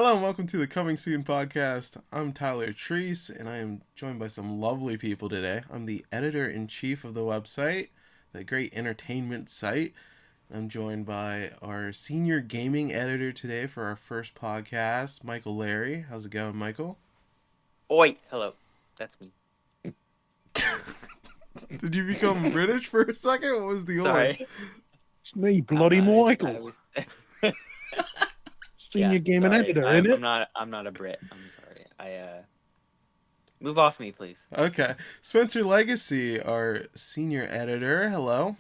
Hello and welcome to the Coming Soon podcast. I'm Tyler Treese and I am joined by some lovely people today. I'm the editor-in-chief of the website, the great entertainment site. I'm joined by our senior gaming editor today for our first podcast, Michael Leri. How's it going, Michael? Oi, hello. That's me. Did you become British for a second? What was the oi? Sorry. It's me, bloody I Michael, was yeah, senior gaming sorry. editor, innit? I'm not a Brit. I'm sorry. Move off me, please. Okay. Spencer Legacy, our senior editor. Hello.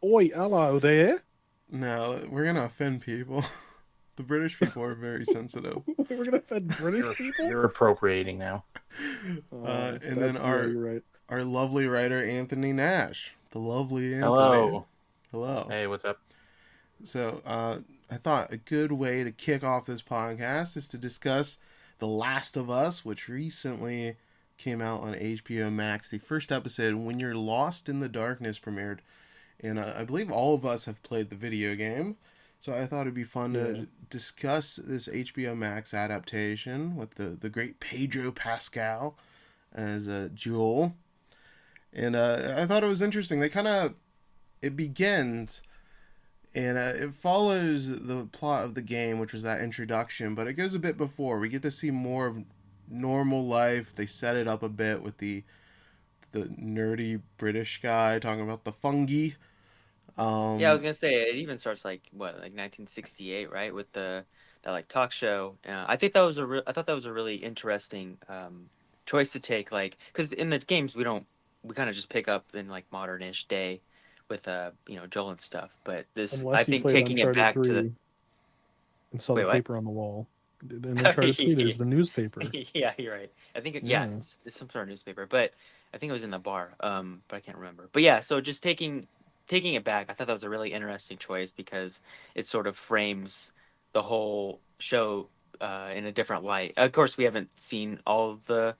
Oi, hello there. No, we're gonna offend people. The British people are very sensitive. We're gonna offend British You're, people. you're appropriating now. And then you're right. our lovely writer Anthony Nash, the lovely Anthony. Hello. Hello. Hey, what's up? So I thought a good way to kick off this podcast is to discuss The Last of Us, which recently came out on HBO Max. The first episode, When You're Lost in the Darkness, premiered, and I believe all of us have played the video game. So I thought it'd be fun to discuss this HBO Max adaptation with the great Pedro Pascal as Joel. And I thought it was interesting. It begins and it follows the plot of the game, which was that introduction, but it goes a bit before. We get to see more of normal life. They set it up a bit with the nerdy British guy talking about the fungi. Yeah, I was gonna say it even starts like 1968, right? With that like talk show. I thought that was a really interesting choice to take, like, because in the games we kind of just pick up in like modernish day with Joel and stuff. But this, I Unless you think, played taking it Uncharted back to 3 the and saw wait, the what? paper on the wall. In Uncharted 3, there's the newspaper. Yeah, you're right. I think Yeah. it's some sort of newspaper, but I think it was in the bar. But I can't remember. But yeah, so just taking it back, I thought that was a really interesting choice because it sort of frames the whole show in a different light. Of course, we haven't seen all of the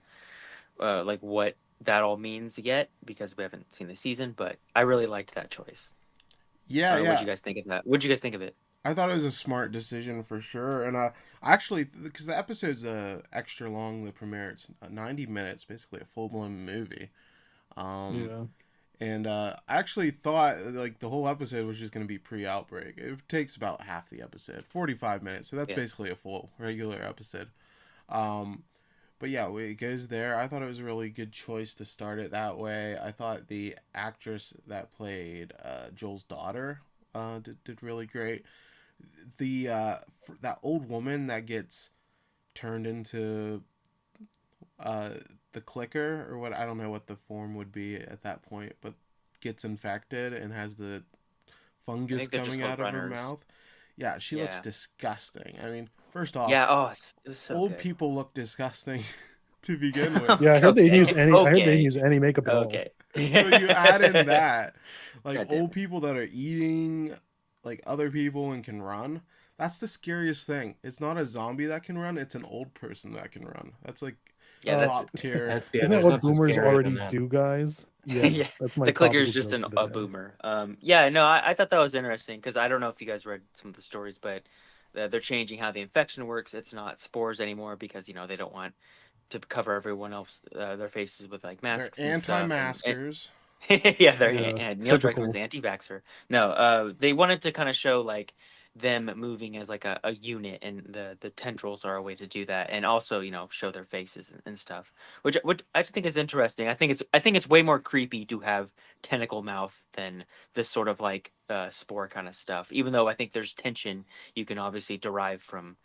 like what that all means yet because we haven't seen the season, but I really liked that choice. Yeah, What'd yeah. you guys think of that? What'd you guys think of it? I thought it was a smart decision for sure, and actually, because the episode's extra long, the premiere it's 90 minutes, basically a full blown movie. Um, Yeah. and I actually thought like the whole episode was just gonna be pre-outbreak. It takes about half the episode, 45 minutes, so that's Yeah. basically a full regular episode. Um, but yeah, it goes there. I thought it was a really good choice to start it that way. I thought the actress that played Joel's daughter did really great. That old woman that gets turned into uh the clicker or what, I don't know what the form would be at that point, but gets infected and has the I fungus think they're just coming called out of her runners. mouth. Yeah, she looks Yeah. disgusting. I mean, first off, Yeah. Oh, it was so old good. people look disgusting to begin with. Yeah, I heard they didn't use any. I heard they didn't Okay. use any makeup at all. Okay. So you add in that, like God damn old it. people that are eating like other people and can run. That's the scariest thing. It's not a zombie that can run, it's an old person that can run. That's like Yeah, Uh, that's top tier. Isn't that There's what nothing boomers scarier already than that. do, guys? Yeah, yeah. that's my The clicker is topical just joke for a today. boomer. Yeah, no, I thought that was interesting because I don't know if you guys read some of the stories, but they're changing how the infection works. It's not spores anymore because they don't want to cover everyone else their faces with like They're masks and stuff, and anti-maskers. yeah, they're Yeah, Neil Druckmann's typical. anti-vaxxer. No, they wanted to kind of show like them moving as like a unit, and the tendrils are a way to do that, and also show their faces and stuff, which I think is interesting. I think it's way more creepy to have tentacle mouth than this sort of like spore kind of stuff. Even though I think there's tension you can obviously derive from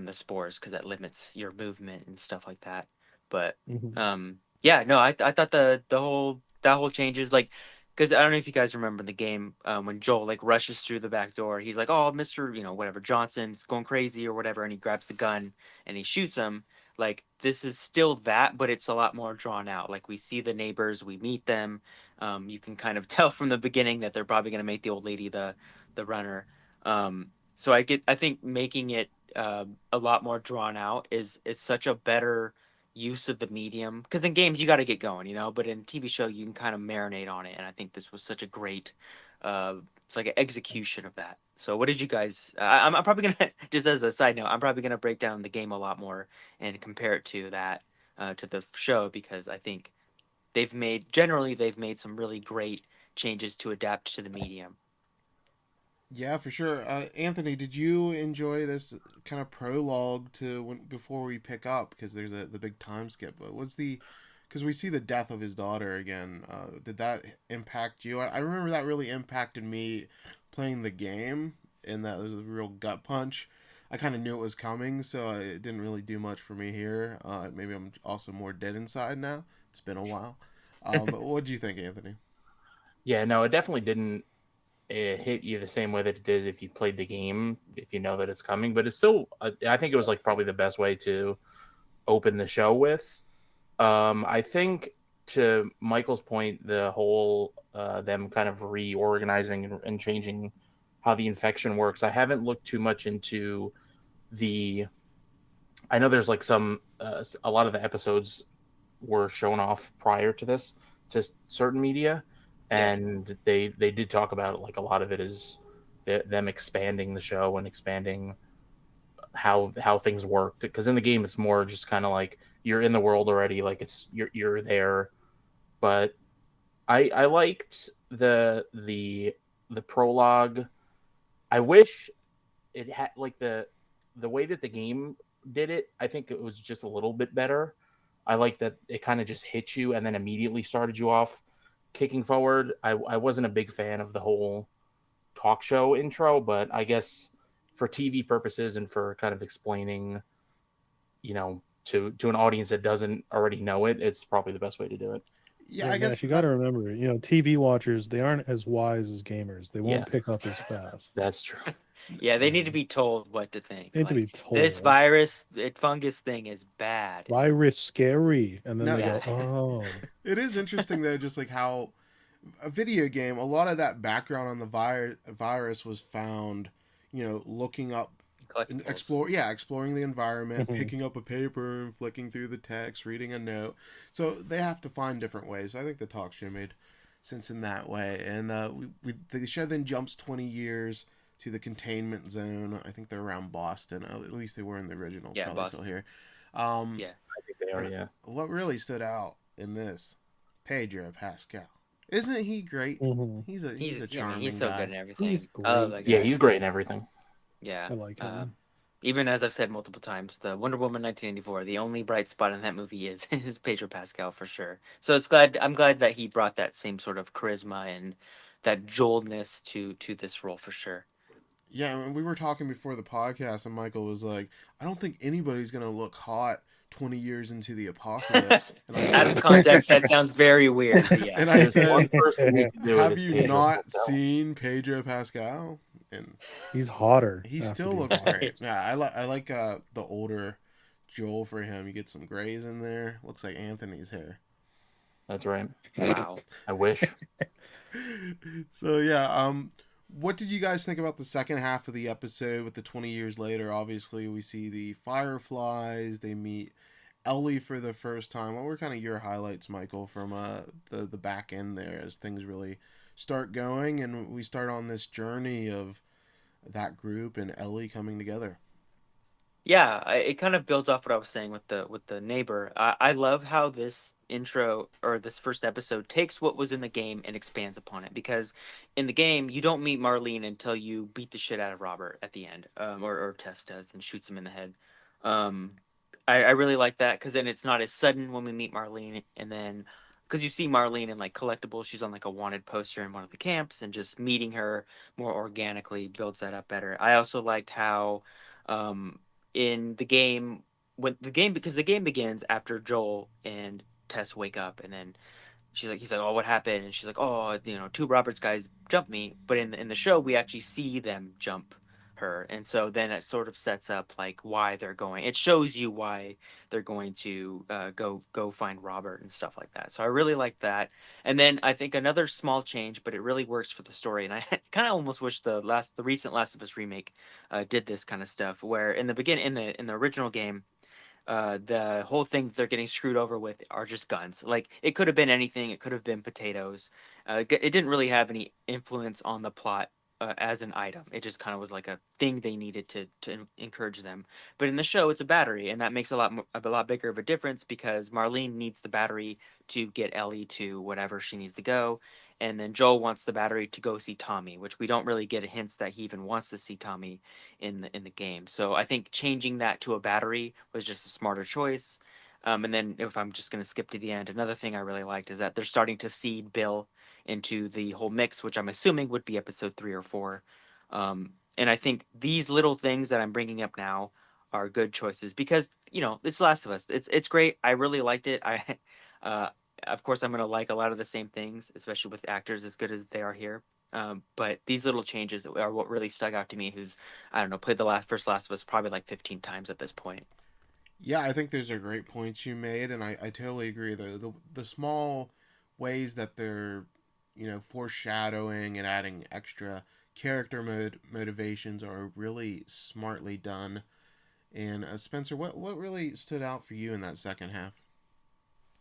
the spores because that limits your movement and stuff like that. But Mhm. yeah, no, I thought that whole change is like, because I don't know if you guys remember the game when Joel like rushes through the back door. He's like, "Oh, Mister, whatever Johnson's going crazy or whatever," and he grabs the gun and he shoots him. Like this is still that, but it's a lot more drawn out. Like we see the neighbors, we meet them. You can kind of tell from the beginning that they're probably gonna make the old lady the runner. So I think making it a lot more drawn out is such a better use of the medium because in games you got to get going, but in TV show you can kind of marinate on it, and I think this was such a great it's like an execution of that. So what did you guys? I'm probably gonna just as a side note, I'm probably gonna break down the game a lot more and compare it to that to the show because I think they've made some really great changes to adapt to the medium. Yeah, for sure. Anthony, did you enjoy this kind of prologue to when before we pick up? Because there's the big time skip. But what's the because we see the death of his daughter again. Did that impact you? I remember that really impacted me playing the game, and that was a real gut punch. I kind of knew it was coming, so it didn't really do much for me here. Maybe I'm also more dead inside now. It's been a while. But what do you think, Anthony? Yeah, no, it definitely didn't hit you the same way that it did if you played the game, if you know that it's coming. But it's still, I think it was like probably the best way to open the show with. I think to Michael's point, the whole them kind of reorganizing and changing how the infection works. I haven't looked too much into the. I know there's like a lot of the episodes were shown off prior to this to certain media, Yeah. and they did talk about it, like a lot of it is them expanding the show and expanding how things worked, because in the game it's more just kind of like you're in the world already, like it's you're there. But I liked the prologue. I wish it had like the way that the game did it. I think it was just a little bit better. I like that it kind of just hit you and then immediately started you off kicking forward. I wasn't a big fan of the whole talk show intro, but I guess for TV purposes and for kind of explaining, to an audience that doesn't already know it, it's probably the best way to do it. Yeah, Yeah, I guess Nash, you got to remember, TV watchers, they aren't as wise as gamers. They won't Yeah. pick up as fast. That's true. Yeah, they need to be told what to think. They need to be This told. virus, fungus thing is bad. Virus scary. And then No, they yeah. go, oh. it is interesting though, just like how a video game, a lot of that background on the virus was found, looking up and Collectibles. exploring the environment, Mhm. picking up a paper and flicking through the text, reading a note. So they have to find different ways. I think the talk show made sense in that way. And the show then jumps 20 years to the containment zone. I think they're around Boston. At least they were in the original. Yeah, Probably Boston. still here. Yeah. I think they are. Yeah. What really stood out in this, Pedro Pascal. Isn't he great? Mhm. He's a charming he's so guy. good in everything. He's I love great. that Yeah, guy. he's great in everything. Yeah. I like him. Even as I've said multiple times, the Wonder Woman 1984, the only bright spot in that movie is Pedro Pascal for sure. So I'm glad that he brought that same sort of charisma and that joldness to this role for sure. Yeah, and we were talking before the podcast, and Michael was like, "I don't think anybody's gonna look hot 20 years into the apocalypse." And I Out of context, that sounds very weird. But yeah. and I There's one said, person who can do it. "Have It's you Pedro not Pascal. seen Pedro Pascal?" And He's hotter. he after still the looks apocalypse. great. Yeah, I like the older Joel for him. You get some grays in there. Looks like Anthony's hair. That's right. Wow. I wish. So yeah, what did you guys think about the second half of the episode with the 20 years later? Obviously, we see the Fireflies. They meet Ellie for the first time. What were kind of your highlights, Michael, from the back end there as things really start going and we start on this journey of that group and Ellie coming together? Yeah, it kind of builds off what I was saying with the neighbor. I love how this intro or this first episode takes what was in the game and expands upon it because in the game you don't meet Marlene until you beat the shit out of Robert at the end, or Tess does and shoots him in the head. Um, I really like that because then it's not as sudden when we meet Marlene, and then because you see Marlene in like collectibles, she's on like a wanted poster in one of the camps, and just meeting her more organically builds that up better. I also liked how um in the game when the game because the game begins after Joel and Tess wake up, and then he's like, oh, what happened? And she's like, oh, two Roberts guys jumped me. But in the show, we actually see them jump her, and so then it sort of sets up like why they're going. It shows you why they're going to go find Robert and stuff like that. So I really like that. And then I think another small change, but it really works for the story. And I kind of almost wish the recent Last of Us remake did this kind of stuff, where in the beginning in the original game the whole thing that they're getting screwed over with are just guns. Like it could have been anything. It could have been potatoes. It didn't really have any influence on the plot as an item. It just kind of was like a thing they needed to encourage them. But in the show, it's a battery, and that makes a lot bigger of a difference because Marlene needs the battery to get Ellie to whatever she needs to go, and then Joel wants the battery to go see Tommy, which we don't really get hints that he even wants to see Tommy in the game. So I think changing that to a battery was just a smarter choice. And then if I'm just going to skip to the end, another thing I really liked is that they're starting to seed Bill into the whole mix, which I'm assuming would be episode 3 or 4. And I think these little things that I'm bringing up now are good choices because it's Last of Us. It's great. I really liked it. Uh, of course, I'm gonna like a lot of the same things, especially with actors as good as they are here. But these little changes are what really stuck out to me. Who's I don't know, played the first Last of Us probably like 15 times at this point. Yeah, I think those are great points you made, and I totally agree. The small ways that they're, foreshadowing and adding extra character motivations are really smartly done. And Spencer, what really stood out for you in that second half?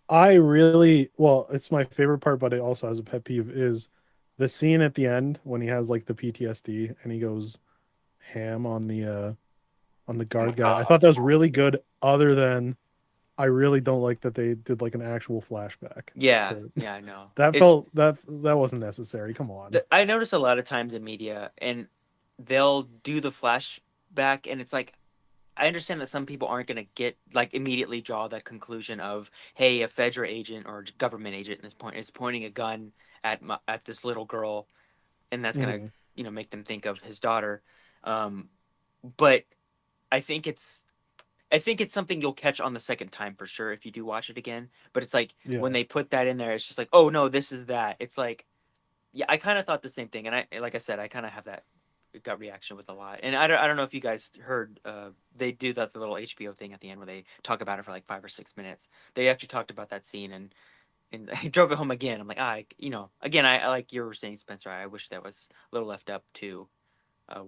I really, well, it's my favorite part, but it also has a pet peeve is the scene at the end when he has like the PTSD and he goes ham on the guard guy. I thought that was really good, other than I really don't like that they did like an actual flashback. Yeah, To, yeah, I know. that It's felt that wasn't necessary. Come on. I notice a lot of times in media, and they'll do the flashback, and it's like I understand that some people aren't going to get like immediately draw that conclusion of, hey, a Fedra agent or government agent at this point is pointing a gun at this little girl, and that's going to Mhm. make them think of his daughter. Um, but I think it's I think it's something you'll catch on the second time for sure if you do watch it again. But it's like when Yeah. they put that in there, it's just like, oh no, this is that. It's like, yeah, I kind of thought the same thing, and like I said, I kind of have that gut reaction with a lot. And I don't know if you guys heard, they do that the little HBO thing at the end where they talk about it for like 5 or 6 minutes. They actually talked about that scene, and I drove it home again. I'm like, again, I like you were saying, Spencer. I wish that was a little left up to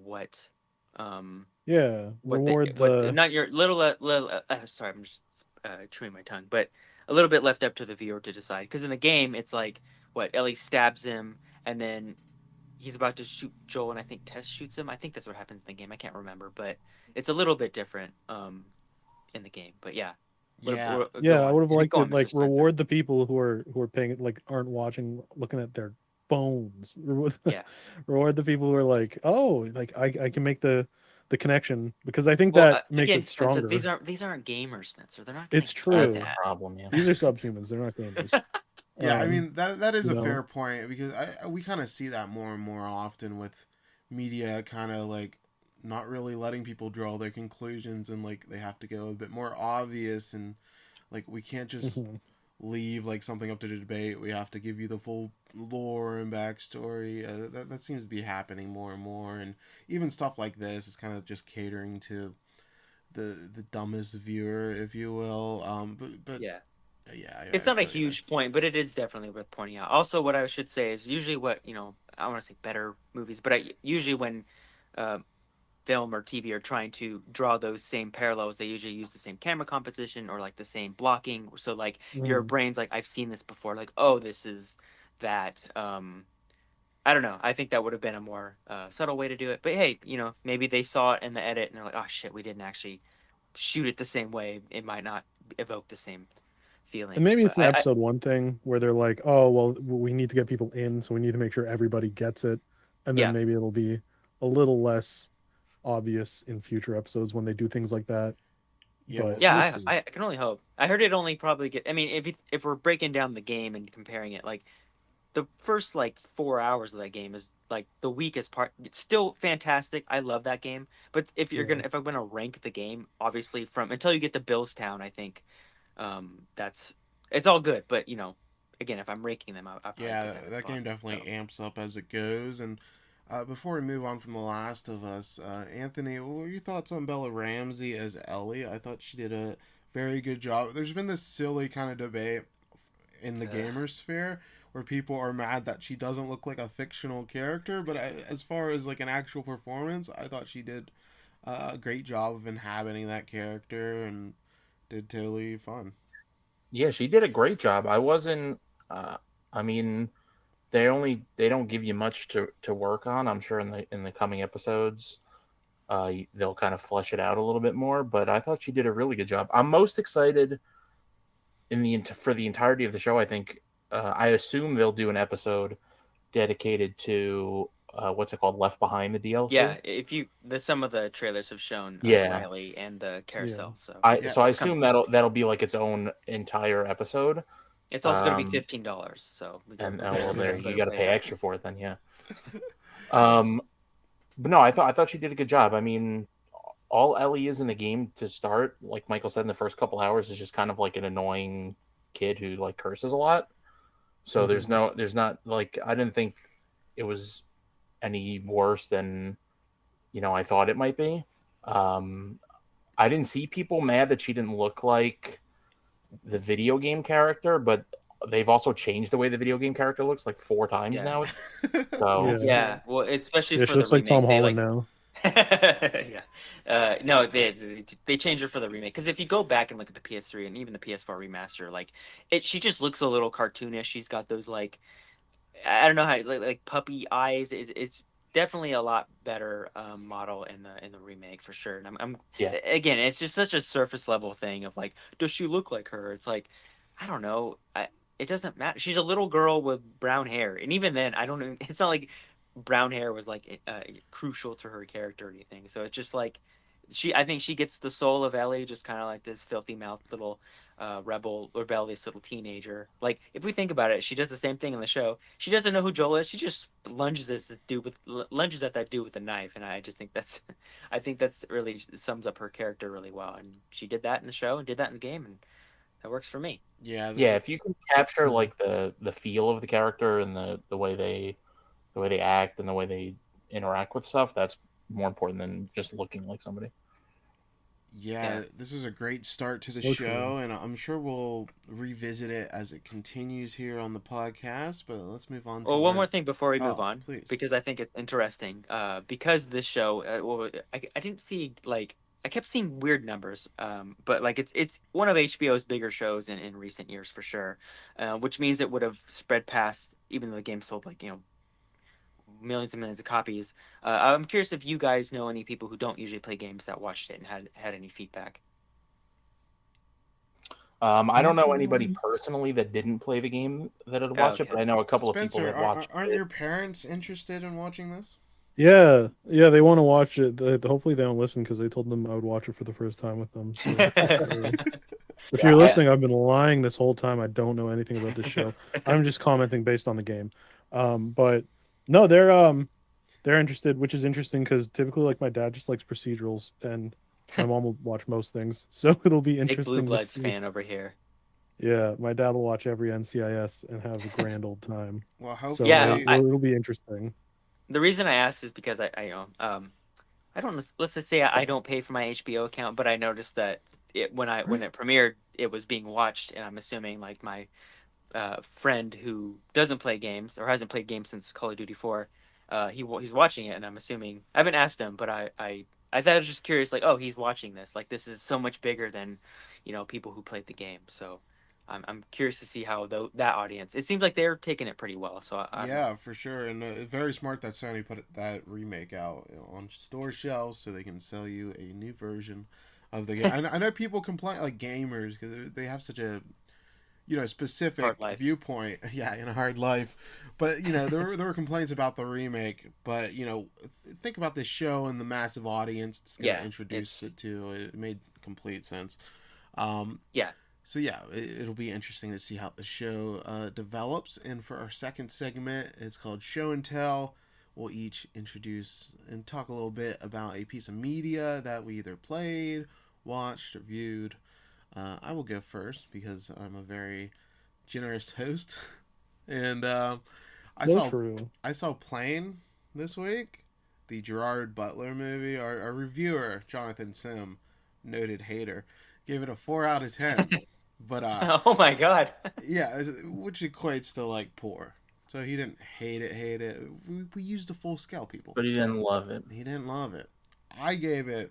what um Yeah. Reward what the not your little sorry, I'm just chewing my tongue, but a little bit left up to the viewer to decide, because in the game it's like what Ellie stabs him, and then he's about to shoot Joel, and I think Tess shoots him. I think that's what happens in the game. I can't remember, but it's a little bit different in the game. But yeah, Yeah, Yeah, go I on. would have liked Go it on, Mr. like Spencer. reward the people who are paying like aren't watching, looking at their phones. Yeah. Reward the people who are like, oh, like I can make the connection, because I think Well, that makes again, it Spencer, stronger. these aren't gamers, Spencer. They're not gonna It's get That's the true. that. problem, yeah. These are subhumans. They're not gamers. yeah. I mean that is You a know. fair point because we kind of see that more and more often with media, kind of like not really letting people draw their conclusions and like they have to go a bit more obvious and like we can't just Mhm. leave like something up to the debate. We have to give you the full lore and backstory. That seems to be happening more and more, and even stuff like this is kind of just catering to the dumbest viewer, if you will. But Yeah. yeah, It's I not a feel you there. huge point, but it is definitely worth pointing out. Also, what I should say is usually what, I want to say better movies, but usually when uh, film or TV are trying to draw those same parallels, they usually use the same camera composition or like the same blocking. So like your Mhm. brain's like, I've seen this before. Like, oh, this is that. I don't know. I think that would have been a more subtle way to do it. But hey, maybe they saw it in the edit and they're like, oh shit, we didn't actually shoot it the same way. It might not evoke the same And feelings. maybe But it's an episode one thing where they're like, oh, well, we need to get people in, so we need to make sure everybody gets it. And then yeah, maybe it'll be a little less obvious in future episodes when they do things like that. Yeah, But yeah, we'll see. I can only hope. I heard it only probably get. I mean, if we're breaking down the game and comparing it, like the first like 4 hours of that game is like the weakest part. It's still fantastic. I love that game. But Yeah. if I'm gonna rank the game, obviously from until you get to Billstown, I think that's it's all good. But again, if I'm ranking them, I'll probably put yeah, that at the that game bottom. definitely So amps up as it goes. And before we move on from The Last of Us, Anthony, what were your thoughts on Bella Ramsey as Ellie? I thought she did a very good job. There's been this silly kind of debate in the ugh. gamer sphere where people are mad that she doesn't look like a fictional character, but as far as like an actual performance, I thought she did a great job of inhabiting that character and did totally fine. Yeah, she did a great job. I wasn't. I mean, they don't give you much to work on. I'm sure in the coming episodes, they'll kind of flesh it out a little bit more. But I thought she did a really good job. I'm most excited for the entirety of the show. I think I assume they'll do an episode dedicated to what's it called, Left Behind, the DLC. Yeah, if you some of the trailers have shown Yeah. Riley and the carousel, so Yeah, So I it's coming. assume that'll be like its own entire episode. It's also going to be $15, so we got And well, there you got to pay that. extra for it then, yeah. But no, I thought she did a good job. I mean, all Ellie is in the game to start, like Michael said, in the first couple hours, is just kind of like an annoying kid who like curses a lot. So there's not like, I didn't think it was any worse than I thought it might be. I didn't see people mad that she didn't look like the video game character, but they've also changed the way the video game character looks like 4 times now. So Yeah, well, especially Yeah, for she looks the like remake, Tom Holland now. yeah. No, they changed her for the remake because if you go back and look at the PS3 and even the PS4 remaster, like she just looks a little cartoonish. She's got those like I don't know how like puppy eyes. It's definitely a lot better model in the remake for sure. And I'm yeah, again, it's just such a surface level thing of like, does she look like her? It's like, I don't know. It doesn't matter. She's a little girl with brown hair, and even then, I don't know. It's not like brown hair was like crucial to her character or anything. So it's just like I think she gets the soul of Ellie, just kind of like this filthy mouthed little rebellious little teenager. Like if we think about it, she does the same thing in the show. She doesn't know who Joel is. She just lunges at that dude with a knife, and I just think I think that's really sums up her character really well. And she did that in the show and did that in the game, and that works for me. Yeah, if you can capture like the feel of the character and the way they act and the way they interact with stuff, that's more important than just looking like somebody. Yeah, this was a great start to the So show, true. and I'm sure we'll revisit it as it continues here on the podcast. But let's move on to Well, one more thing before we move on, please. because I think it's interesting. Because this show, I didn't see like I kept seeing weird numbers. But like it's one of HBO's bigger shows in recent years for sure. Which means it would have spread past even though the game sold like millions and millions of copies. I'm curious if you guys know any people who don't usually play games that watched it and had any feedback. I don't know anybody personally that didn't play the game that had watched it, but I know a couple of people that watched aren't it. your parents interested in watching this? Yeah, they want to watch it. Hopefully they don't listen because they told them I would watch it for the first time with them. So, if you're listening, I've been lying this whole time. I don't know anything about this show. I'm just commenting based on the game. But no, they're interested, which is interesting because typically, like my dad just likes procedurals, and my mom will watch most things. So it'll be Big interesting. Blue Bloods to see. fan over here. Yeah, my dad will watch every NCIS and have a grand old time. Well, so it'll be interesting. The reason I asked is because I I don't let's just say I don't pay for my HBO account, but I noticed that when it premiered, it was being watched, and I'm assuming like my friend who doesn't play games or hasn't played games since Call of Duty 4, he's watching it, and I'm assuming I haven't asked him, but I thought I was just curious, like, oh, he's watching this, like this is so much bigger than people who played the game, so. I'm curious to see how that audience. It seems like they're taking it pretty well. So yeah, for sure, and very smart that Sony put that remake out on store shelves so they can sell you a new version of the game. I know people complain like gamers because they have such a specific viewpoint. Yeah, in a hard life, but there were complaints about the remake. But think about this show and the massive audience it's going to introduce it to. It made complete sense. So yeah, it'll be interesting to see how the show develops. And for our second segment, it's called Show and Tell. We'll each introduce and talk a little bit about a piece of media that we either played, watched, or viewed. I will go first because I'm a very generous host. And I saw Plane this week, the Gerard Butler movie. Our reviewer, Jonathan Sim, noted hater, gave it a 4 out of 10. But oh my god. Yeah, which equates to like poor. So he didn't hate it. We used the full scale, people. But he didn't love it. He didn't love it. I gave it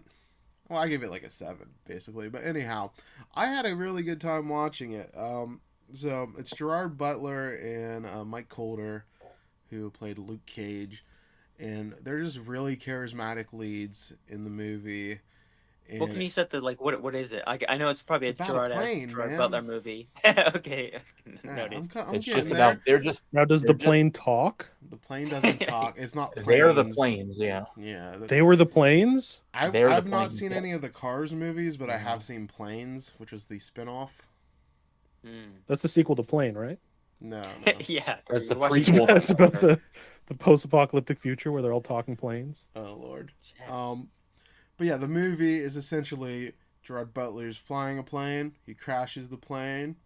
Well, I gave it like a 7, basically. But anyhow, I had a really good time watching it. So it's Gerard Butler and Mike Colter, who played Luke Cage, and they're just really charismatic leads in the movie. Well, can And you set the like what is it? I know it's probably it's a about a plane, Gerard man. Butler movie. Okay, Yeah, noted. I'm It's getting just there. about they're just Now, does they're the just plane talk? The plane doesn't talk. It's not they're the planes. planes, yeah. Yeah, They were the planes? I've They're the not planes, seen yeah. any of the Cars movies, but I No. have seen Planes, which was the spin-off. That's the sequel to Plane, right? No. Yeah, That's the you're watching prequel. That's about the post-apocalyptic future where they're all talking planes. Oh Lord. Shit. But yeah, the movie is essentially Gerard Butler's flying a plane. He crashes the plane.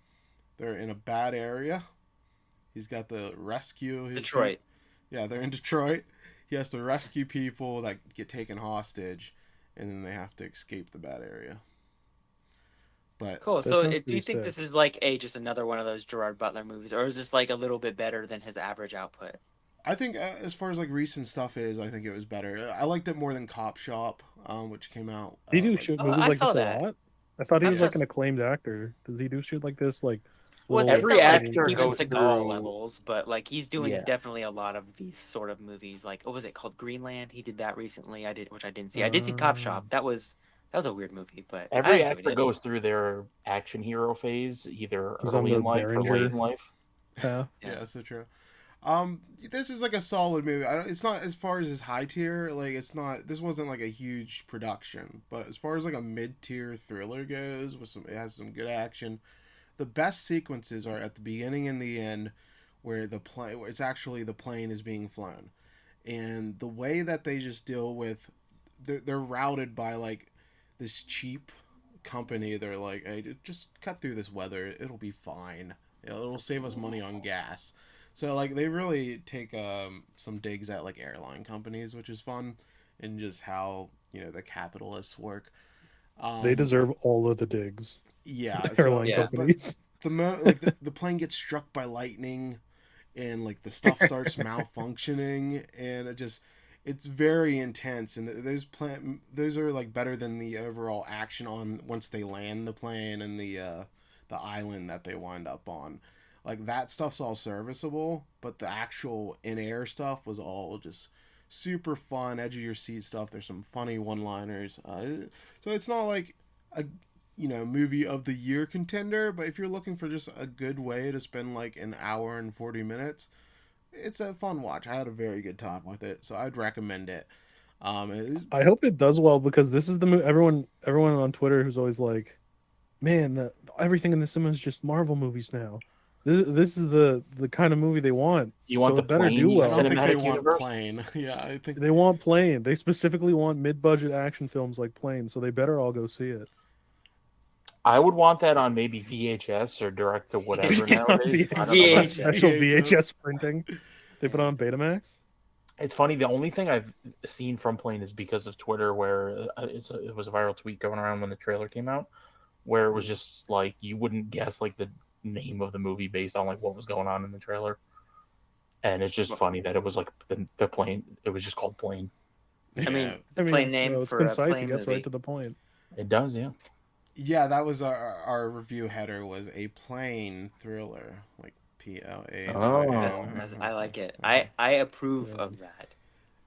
They're in a bad area. He's got to rescue his Detroit. Yeah, they're in Detroit. He has to rescue people that get taken hostage, and then they have to escape the bad area. But Cool. That So, sounds do you pretty think sick. this is like just another one of those Gerard Butler movies, or is this like a little bit better than his average output? I think as far as like recent stuff is, I think it was better. I liked it more than Cop Shop, which came out. Did he do like, shit Oh, movies I like saw this that. a lot? I thought he I was like saw- an acclaimed actor. Does he do shit like this? Like Well, little, it's Every not like actor even goes Seagal through- levels, but like he's doing Yeah. definitely a lot of these sort of movies. Like, what was it called? Greenland. He did that recently. Which I didn't see. I did see Cop Shop. That was a weird movie, but I Every enjoyed actor it. goes through their action hero phase, either He's on early the in life or late Derringer. in life. path. Yeah, so true. This is like a solid movie. It's not as far as his high tier. Like, it's not. This wasn't like a huge production, but as far as like a mid tier thriller goes, it has some good action. The best sequences are at the beginning and the end, where where it's actually the plane is being flown, and the way that they just deal with, they're routed by like this cheap company. They're like, hey, just cut through this weather. It'll be fine. It'll save us money on gas. So like they really take some digs at like airline companies, which is fun, and just how the capitalists work. They deserve all of the digs. Yeah, Airline yeah. companies. the plane gets struck by lightning, and like the stuff starts malfunctioning, and it's very intense. And those are like better than the overall action on once they land the plane and the island that they wind up on. Like that stuff's all serviceable, but the actual in-air stuff was all just super fun, edge of your seat stuff. There's some funny one-liners. So it's not like a movie of the year contender, but if you're looking for just a good way to spend like an hour and 40 minutes, it's a fun watch. I had a very good time with it, so I'd recommend it. I hope it does well because this is the everyone on Twitter who's always like, man, everything in the cinema is just Marvel movies now. This is the kind of movie they want. You want so the it better plane do I well. don't think they cinematic want universe? Plane. Yeah, I think They want Plane. They specifically want mid-budget action films like Plane, so they better all go see it. I would want that on maybe VHS or direct to whatever nowadays. I don't know, VHS. but Special VHS. VHS printing. They put on Betamax. it's funny. The only thing I've seen from Plane is because of Twitter, where it was a viral tweet going around when the trailer came out, where it was just like you wouldn't guess like the name of the movie based on like what was going on in the trailer, and it's just funny that it was like the plane. It was just called Plane. I mean, Yeah. plain name it's for concise. a It plane gets movie. right to the point. It does, yeah. Yeah, that was our review header was a plane thriller, like PLA. Oh. I like it. I approve Yeah. of that.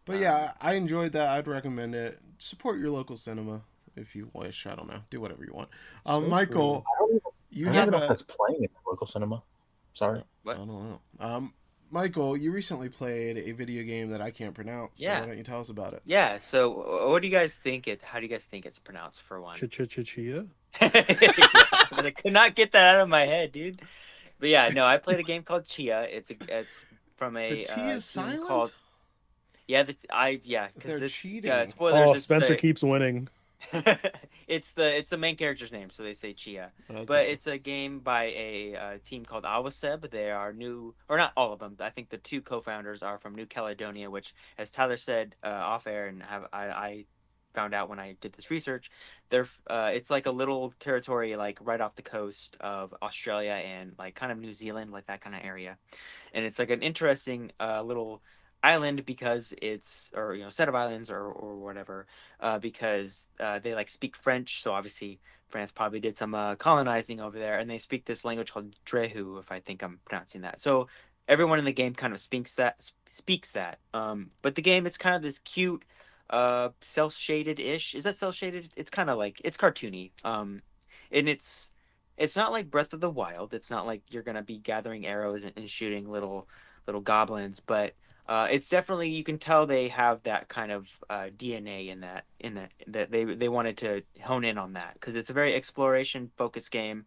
But yeah, I enjoyed that. I'd recommend it. Support your local cinema if you wish. I don't know. Do whatever you want. So Michael, true. you I have don't know if a. that's playing in the local cinema. Sorry. What? I don't know. Michael, you recently played a video game that I can't pronounce. So Yeah. why don't you tell us about it? Yeah. So, what do you guys think how do you guys think it's pronounced for one? Tchia. Yeah, but I could not get that out of my head, dude. But yeah, no, I played a game called Tchia. It's from a The T is team silent. called because They're this cheating. spoilers. Oh, it's Spencer keeps winning. it's the main character's name, so they say Tchia. Okay. But it's a game by a team called Awaseb. They are new, or not all of them. I think the two co-founders are from New Caledonia, which, as Tyler said off air, and I found out when I did this research, it's like a little territory like right off the coast of Australia and like kind of New Zealand, like that kind of area. And it's like an interesting little island because it's, or set of islands, or whatever, because they like speak French. So obviously France probably did some colonizing over there, and they speak this language called Drehu, if I think I'm pronouncing that. So everyone in the game kind of speaks that. But the game, it's kind of this cute, cel shaded ish. Is that cel shaded? It's kind of like, it's cartoony. And it's not like Breath of the Wild. It's not like you're gonna be gathering arrows and shooting little goblins, but it's definitely, you can tell they have that kind of DNA in that they wanted to hone in on that because it's a very exploration focused game.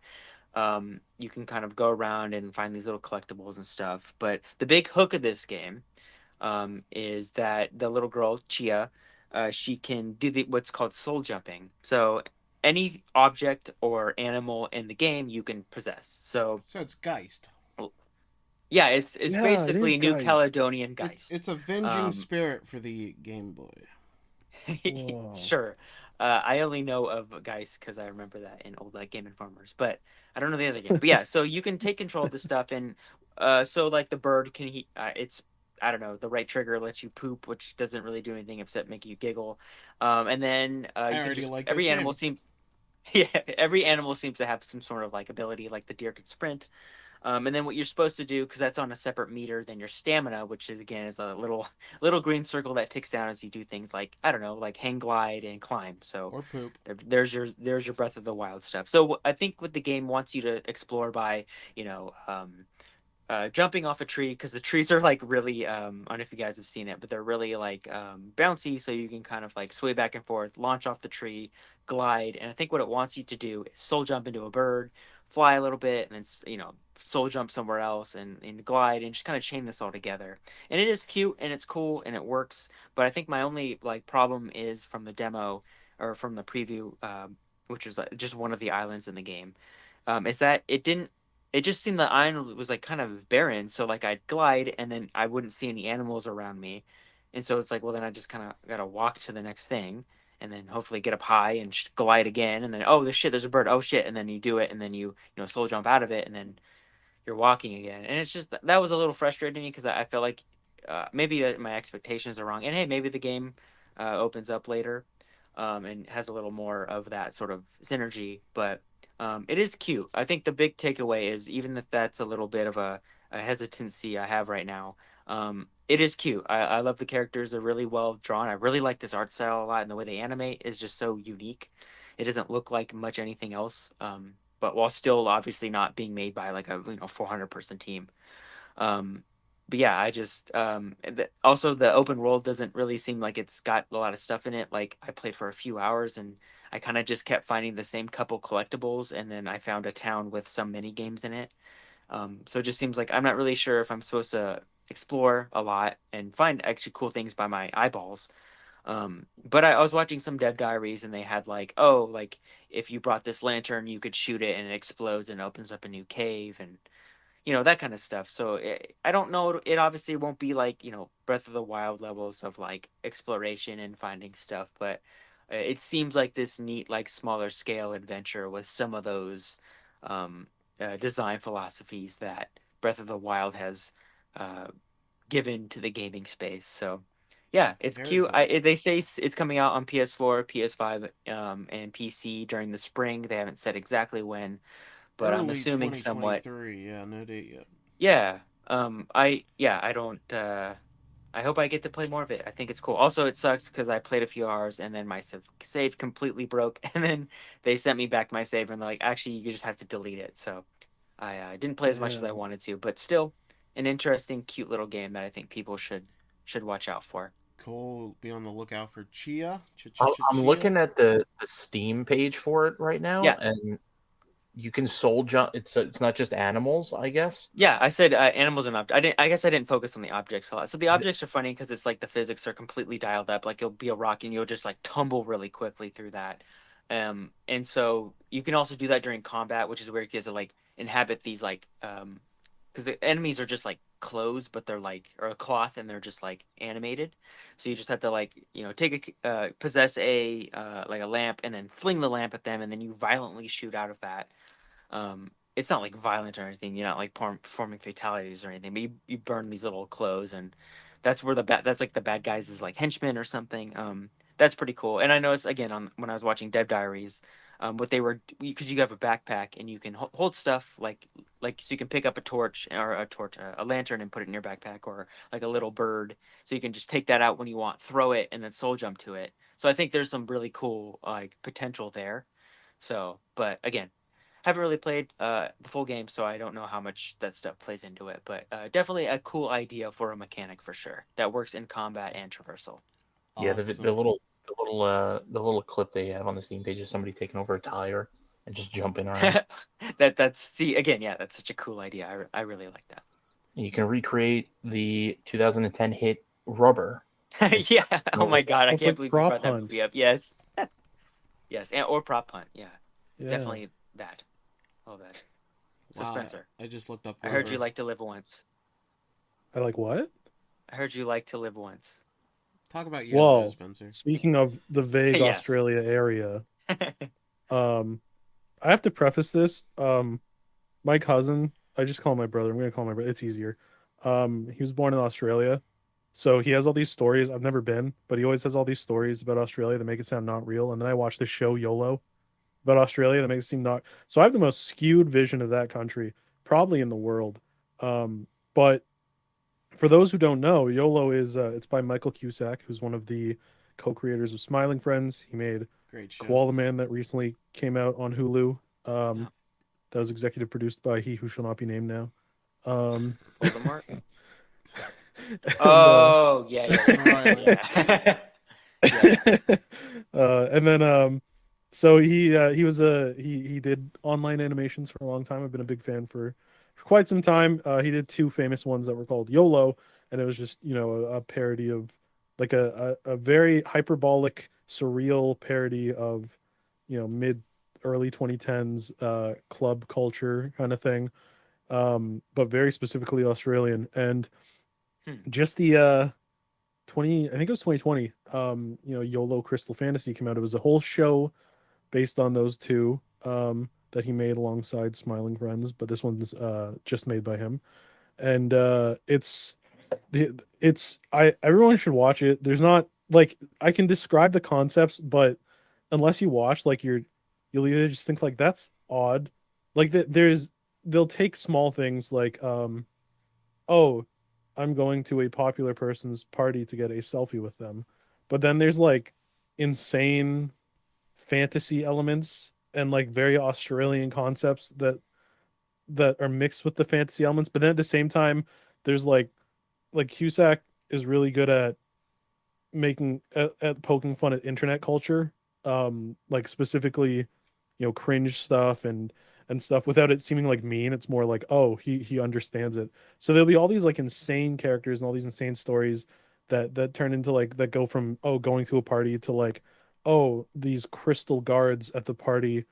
You can kind of go around and find these little collectibles and stuff, but the big hook of this game is that the little girl Tchia, she can do what's called soul jumping. So any object or animal in the game you can possess. So So it's Geist. yeah, it's Yeah, it is basically New Geist. Caledonian Geist. It's avenging Um, spirit for the Game Boy. Whoa. sure. I only know of Geist because I remember that in old Game Informers, but I don't know the other game. But yeah, so you can take control of the stuff, and so like the bird can it's, I don't know, the right trigger lets you poop, which doesn't really do anything except make you giggle. And then I you can already just, like this every animal game. seems yeah, every animal seems to have some sort of like ability, like the deer can sprint. And then what you're supposed to do, because that's on a separate meter than your stamina, which is again is a little green circle that ticks down as you do things like, I don't know, like hang glide and climb. So Or poop. there's your Breath of the Wild stuff. So I think what the game wants you to explore by, you know, jumping off a tree, because the trees are like really, I don't know if you guys have seen it, but they're really like bouncy, so you can kind of like sway back and forth, launch off the tree, glide. And I think what it wants you to do is soul jump into a bird, fly a little bit, and then soul jump somewhere else, and glide, and just kind of chain this all together. And it is cute and it's cool and it works, but I think my only like problem is from the demo, or from the preview, which was just one of the islands in the game, is that it just seemed the island was like kind of barren. So like I'd glide and then I wouldn't see any animals around me. And so it's like, well, then I just kind of got to walk to the next thing and then hopefully get up high and just glide again. And then, oh, this shit, there's a bird. Oh shit. And then you do it. And then you soul jump out of it. And then you're walking again. And it's just, that was a little frustrating to me because I feel like maybe my expectations are wrong. And hey, maybe the game opens up later, and has a little more of that sort of synergy. But it is cute. I think the big takeaway is, even if that's a little bit of a hesitancy I have right now, it is cute. I love the characters. They're really well drawn. I really like this art style a lot, and the way they animate is just so unique. It doesn't look like much anything else. But while still obviously not being made by like a 400-person team. Um, but yeah, I just also the open world doesn't really seem like it's got a lot of stuff in it. Like I played for a few hours and I kind of just kept finding the same couple collectibles, and then I found a town with some mini games in it. So it just seems like I'm not really sure if I'm supposed to explore a lot and find actually cool things by my eyeballs. But I was watching some dev diaries and they had like, oh, like if you brought this lantern, you could shoot it and it explodes and opens up a new cave, and that kind of stuff. So I don't know. It obviously won't be like, Breath of the Wild levels of like exploration and finding stuff, but it seems like this neat, like smaller scale adventure with some of those um, design philosophies that Breath of the Wild has uh, given to the gaming space. So yeah, it's Very cute. cool. They say it's coming out on PS4, PS5, and PC during the spring. They haven't said exactly when, but I'm Early assuming somewhat. 2023. Yeah, no date yet. Yeah. I don't I hope I get to play more of it. I think it's cool. Also, it sucks because I played a few hours and then my save completely broke, and then they sent me back my save and they're like, actually, you just have to delete it. So I didn't play as much as I Damn. wanted to, but still an interesting, cute little game that I think people should watch out for. Cool. Be on the lookout for Chia. I'm Chia. looking at the Steam page for it right now, Yeah. and you can soul jump. It's not just animals, I guess. Yeah, I said animals and objects. I didn't. I guess I didn't focus on the objects a lot. So the objects are funny because it's like the physics are completely dialed up. Like you'll be a rock and you'll just like tumble really quickly through that. And so you can also do that during combat, which is where you get to like inhabit these like because the enemies are just like clothes, but they're like, or a cloth, and they're just like animated. So you just have to like take possess a like a lamp and then fling the lamp at them, and then you violently shoot out of that. It's not like violent or anything. You're not like performing fatalities or anything, but you burn these little clothes, and that's where that's like the bad guys is like henchmen or something. That's pretty cool. And I noticed again on when I was watching Dev Diaries, what they were, because you have a backpack and you can hold stuff like so you can pick up a torch or a lantern and put it in your backpack, or like a little bird, so you can just take that out when you want, throw it, and then soul jump to it. So I think there's some really cool like potential there. So, but again, haven't really played the full game, so I don't know how much that stuff plays into it. But definitely a cool idea for a mechanic for sure that works in combat and traversal. Yeah, Awesome. the little clip they have on the Steam page is somebody taking over a tire and just jumping around. That's see again, yeah, that's such a cool idea. I really like that. You can recreate the 2010 hit Rubber. Yeah. Oh my god, I It's can't like believe we Prop brought that Hunt. movie up. Yes. Yes, and or Prop Hunt. Yeah, Yeah. definitely that. All that. So Wow, Spencer, I just looked up. I heard you Rubber. like to live once. I like what? I heard you like to live once. Talk about YOLO, Well, Spencer. speaking of the vague Yeah. Australia area, I have to preface this. My cousin, I just call him my brother. I'm gonna call him my brother. It's easier. He was born in Australia, so he has all these stories. I've never been, but he always has all these stories about Australia that make it sound not real. And then I watched the show YOLO about Australia that makes it seem not. So I have the most skewed vision of that country, probably in the world. But for those who don't know, YOLO is it's by Michael Cusack, who's one of the co-creators of Smiling Friends. He made Great show. Koala Man that recently came out on Hulu. Yeah. That was executive produced by he who shall not be named now. Voldemort. And, Oh yeah, Riley. yeah. Yeah. and then so he was he did online animations for a long time. I've been a big fan for quite some time. He did two famous ones that were called YOLO, and it was just a parody of like a very hyperbolic, surreal parody of mid early 2010s club culture kind of thing, but very specifically Australian. And Hmm. just the 20, I think it was 2020, YOLO Crystal Fantasy came out. It was a whole show based on those two that he made alongside Smiling Friends, but this one's just made by him. And it's I everyone should watch it. There's not like I can describe the concepts, but unless you watch, like you'll either just think like that's odd. Like they'll take small things like oh, I'm going to a popular person's party to get a selfie with them. But then there's like insane fantasy elements and like very Australian concepts that are mixed with the fantasy elements. But then at the same time, there's like Cusack is really good at making at poking fun at internet culture, like specifically, cringe stuff and stuff without it seeming like mean. It's more like, oh, he understands it. So there'll be all these like insane characters and all these insane stories that turn into like that go from going to a party to like, oh, these crystal guards at the party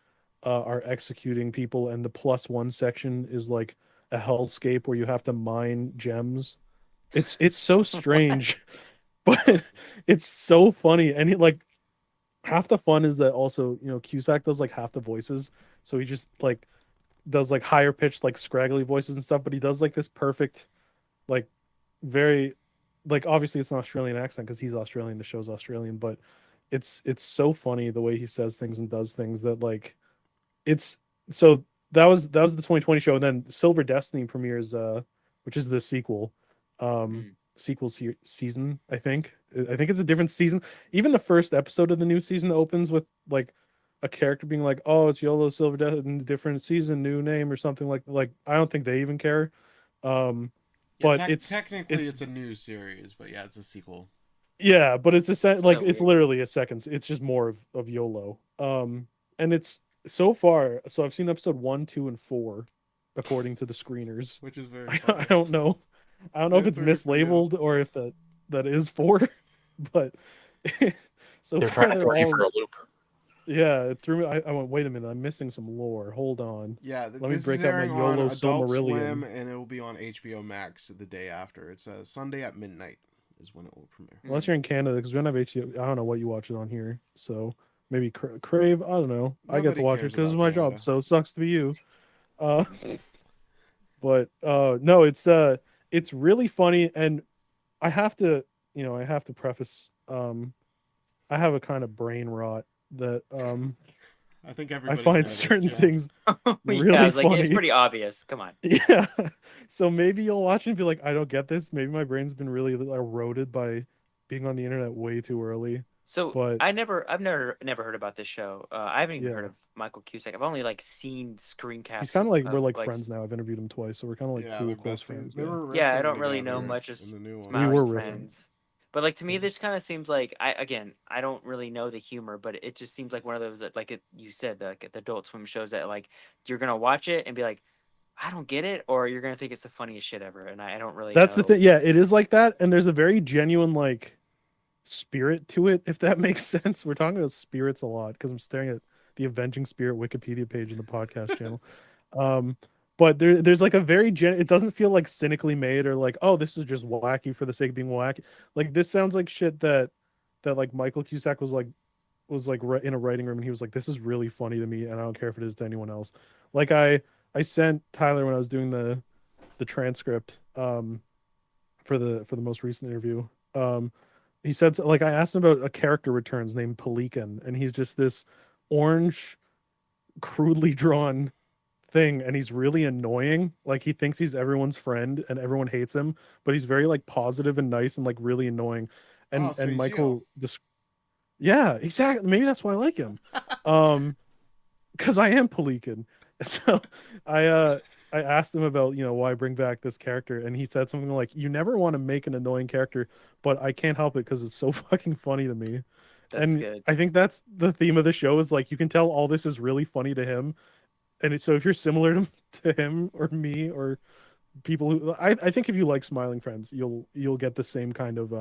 are executing people, and the +1 section is like a hellscape where you have to mine gems. It's so strange, but it's so funny. And like half the fun is that also, Cusack does like half the voices. So he just like does like higher pitched, like scraggly voices and stuff, but he does like this perfect, like very like obviously it's an Australian accent because he's Australian, the show's Australian, but it's so funny the way he says things and does things that like it's so that was the 2020 show. And then Silver Destiny premieres which is the sequel Hmm. season. I think it's a different season. Even the first episode of the new season opens with like a character being like, oh, it's YOLO Silver Destiny, different season, new name or something. Like I don't think they even care. um Yeah, but technically it's a new series, but yeah, it's a sequel. yeah, but it's So like it's weird. literally a second. It's just more of YOLO. And it's so far. So I've seen episode 1, 2, and 4, according to the screeners. Which is very I funny. don't know. I don't know if Good it's three for you. mislabeled or if that is 4, but so They're far trying to they're throw you all for a loop. yeah. It threw me. I went. Wait a minute. I'm missing some lore. Hold on. Yeah, Let me this break is out my airing on YOLO Adult Swim, Silmarillion. and it will be on HBO Max the day after. It's Sunday at midnight is when it will premiere. Unless you're in Canada, because we don't have HBO. I don't know what you watch it on here. So maybe Crave. I don't know. I get to Nobody watch it cares because it's about my Canada. job. So it sucks to be you. Uh, but no, it's really funny. And I have to, I have to preface. I have a kind of brain rot that I think I everybody find knows this, certain Jack. things Yeah, I really was like, it's funny. pretty obvious. Come on. Yeah. So maybe you'll watch and be like, I don't get this. Maybe my brain's been really eroded by being on the internet way too early. So But I've never heard about this show. I haven't even heard yeah, of Michael Cusack. I've only like seen screen he's caps kind of like we're of like like friends now. I've interviewed him twice, so we're kind of like Yeah, cool, they're close besties. friends. They Yeah. were yeah, I riffing don't really know together much of in the new one. We Smiling were riffing. Friends. But like to me, Yeah. this kind of seems like I don't really know the humor, but it just seems like one of those that like you said like the Adult Swim shows that like you're gonna watch it and be like, I don't get it, or you're gonna think it's the funniest shit ever, and I don't really That's the know. thing. Yeah, it is like that, and there's a very genuine like spirit to it, if that makes sense. We're talking about spirits a lot because I'm staring at the Avenging Spirit Wikipedia page in the podcast channel. Um, but there's like a very it doesn't feel like cynically made or like, oh, this is just wacky for the sake of being wacky. Like this sounds like shit that like Michael Cusack was like in a writing room and he was like, this is really funny to me and I don't care if it is to anyone else. Like I sent Tyler when I was doing the transcript for the most recent interview. He said like I asked him about a character returns named Pelican, and he's just this orange, crudely drawn thing, and he's really annoying. Like he thinks he's everyone's friend, and everyone hates him, but he's very like positive and nice and like really annoying. Oh, so And he's you. Michael, yeah, exactly. Maybe that's why I like him. Um, because I am Pelican. So I uh I asked him about, why bring back this character, and he said something like, "You never want to make an annoying character, but I can't help it because it's so fucking funny to me." That's And good. I think that's the theme of the show is like you can tell all this is really funny to him. And so if you're similar to him or me or people who I think if you like Smiling Friends, you'll get the same kind of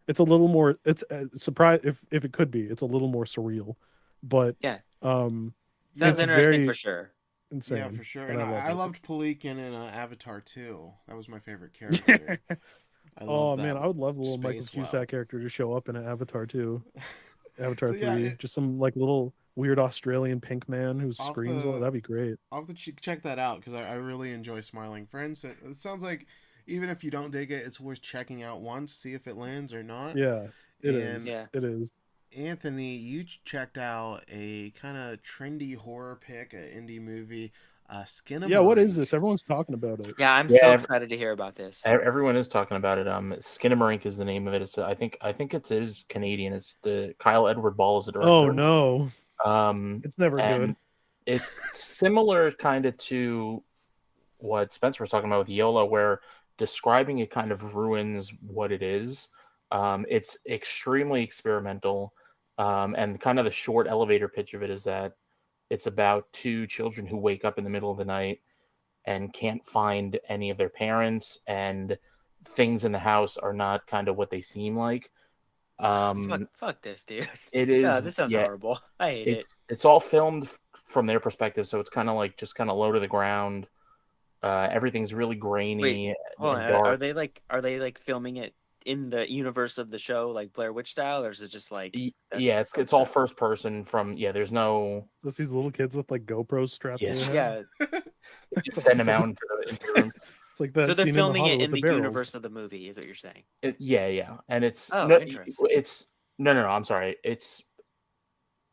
it's a little more it's surprise if it could be it's a little more surreal, but Yeah, um sounds it's interesting for very sure. Yeah, for insane sure. and And I love I it. loved Pelican in Avatar 2. That was my favorite character. I love Oh man, that I would love the little Michael space wow. Cusack character to show up in an Avatar 2, So Avatar yeah, 3, just some like little weird Australian pink man who I'll have screams a lot. to That'd be great. check that out because I really enjoy Smiling Friends. It sounds like even if you don't dig it, it's worth checking out once, see if it lands or not. Yeah, it And is. Yeah. It is. Anthony, you checked out a kind of trendy horror pick, an indie movie, Yeah, what is Skinamarink. this? Everyone's talking about it. Yeah, I'm Yeah, so excited to hear about this. everyone is talking about it. Skinamarink is the name of it. It's I think it is Canadian. It's the Kyle Edward Ball is the Oh director. no, Um, it's never and good. it's similar kind of to what Spencer was talking about with YOLO, where describing it kind of ruins what it is. It's extremely experimental, and kind of the short elevator pitch of it is that it's about two children who wake up in the middle of the night and can't find any of their parents, and things in the house are not kind of what they seem like. Fuck this, dude. It No, is, this sounds yeah, horrible. I hate it. it's all filmed from their perspective, so it's kind of like just kind of low to the ground. Everything's really Wait, grainy hold on. and Are dark. they like filming it in the universe of the show, like Blair Witch style, or is it just like that's Yeah, from it's all scratch? first person from, yeah. There's no, Just these little kids with like GoPros strapped to yes, their heads. Yeah. just It's send them out awesome. into the rooms. It's like So that they're scene in The filming it Hobbit with in the the barrels. universe of the movie, is what you're saying? Yeah, yeah, and Oh, interesting. it's no. I'm sorry. It's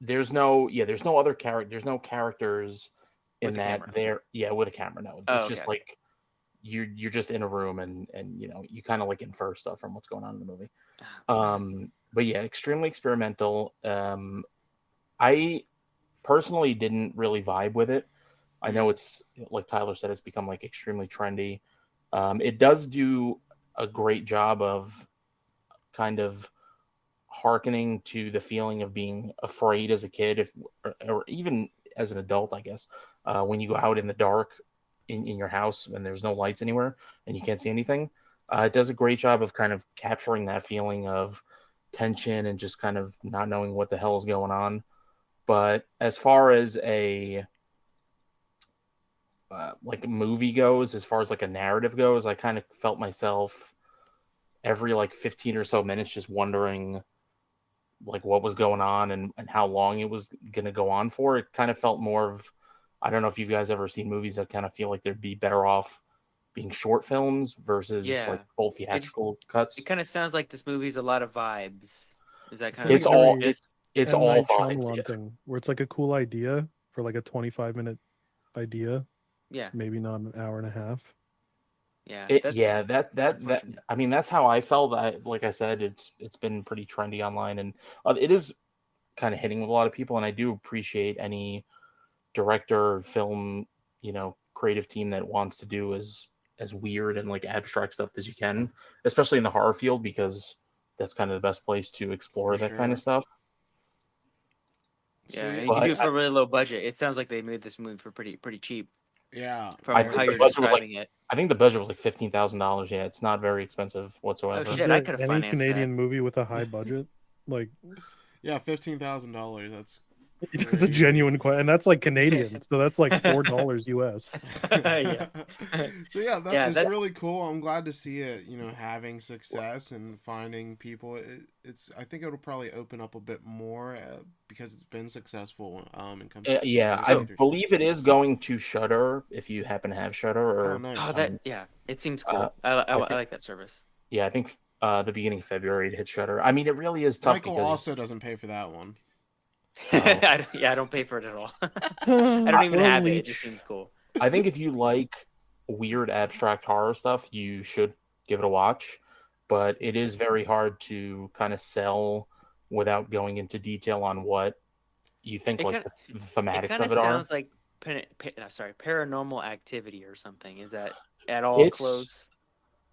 there's no other character. There's no characters With in the that camera. there. Yeah, with a camera. No, Oh, it's just okay. like you're just in a room and you kind of like infer stuff from what's going on in the movie. Oh, man. But yeah, extremely experimental. I personally didn't really vibe with it. I know it's like Tyler said, it's become like extremely trendy. It does do a great job of kind of hearkening to the feeling of being afraid as a kid, if or even as an adult, I guess, when you go out in the dark in your house and there's no lights anywhere and you can't see anything. It does a great job of kind of capturing that feeling of tension and just kind of not knowing what the hell is going on. But as far as a like a movie goes, as far as like a narrative goes, I kind of felt myself every like 15 or so minutes just wondering like what was going on and how long it was going to go on for. It kind of felt more of, I don't know if you guys ever seen movies that kind of feel like they'd be better off being short films versus like Yeah. full It theatrical cuts. kind of sounds like this movie's a lot of vibes. Is that kind like It's of all very it's M. all Night vibes. Yeah. Shyamalan thing, where it's like a cool idea for like a 25-minute idea, yeah, maybe not an hour and a half. yeah. That's Yeah, that unfortunate. I mean that's how I felt. Like I said, it's been pretty trendy online, and it is kind of hitting with a lot of people. And I do appreciate any director, film, creative team that wants to do as weird and like abstract stuff as you can, especially in the horror field, because that's kind of the best place to explore For that kind of sure. stuff. So Yeah, and yeah, you can do But it for a really low budget. It sounds like they made this movie for pretty cheap yeah, I from think how the you're budget was like describing it. $15,000. Yeah, it's not very expensive Oh Is whatsoever. shit, I there could have any financed that. Canadian movie with a high budget? Like, yeah, $15,000. That's it's a crazy. genuine question, and that's like Canadian, so that's like $4 US. Yeah. So yeah, that Yeah, it's that really cool. I'm glad to see it, having success and finding people. It's I think it'll probably open up a bit more because it's been successful. And comes to Yeah, most I so theaters. believe it is going to Shutter if you happen to have Shutter, Oh, or nice. yeah, it seems uh, cool. I I think like that service. I think the beginning of February it hit Shutter. I mean, it really is tough Michael because also doesn't pay for that one. uh, I don't pay for it at all. I don't even What a have it. It just leech. seems cool. I think if you like weird abstract horror stuff, you should give it a watch. But it is very hard to kind of sell without going into detail on what you think It like kind the it thematics kind of of it are. sounds like paranormal activity or something. Is that at all It's, close?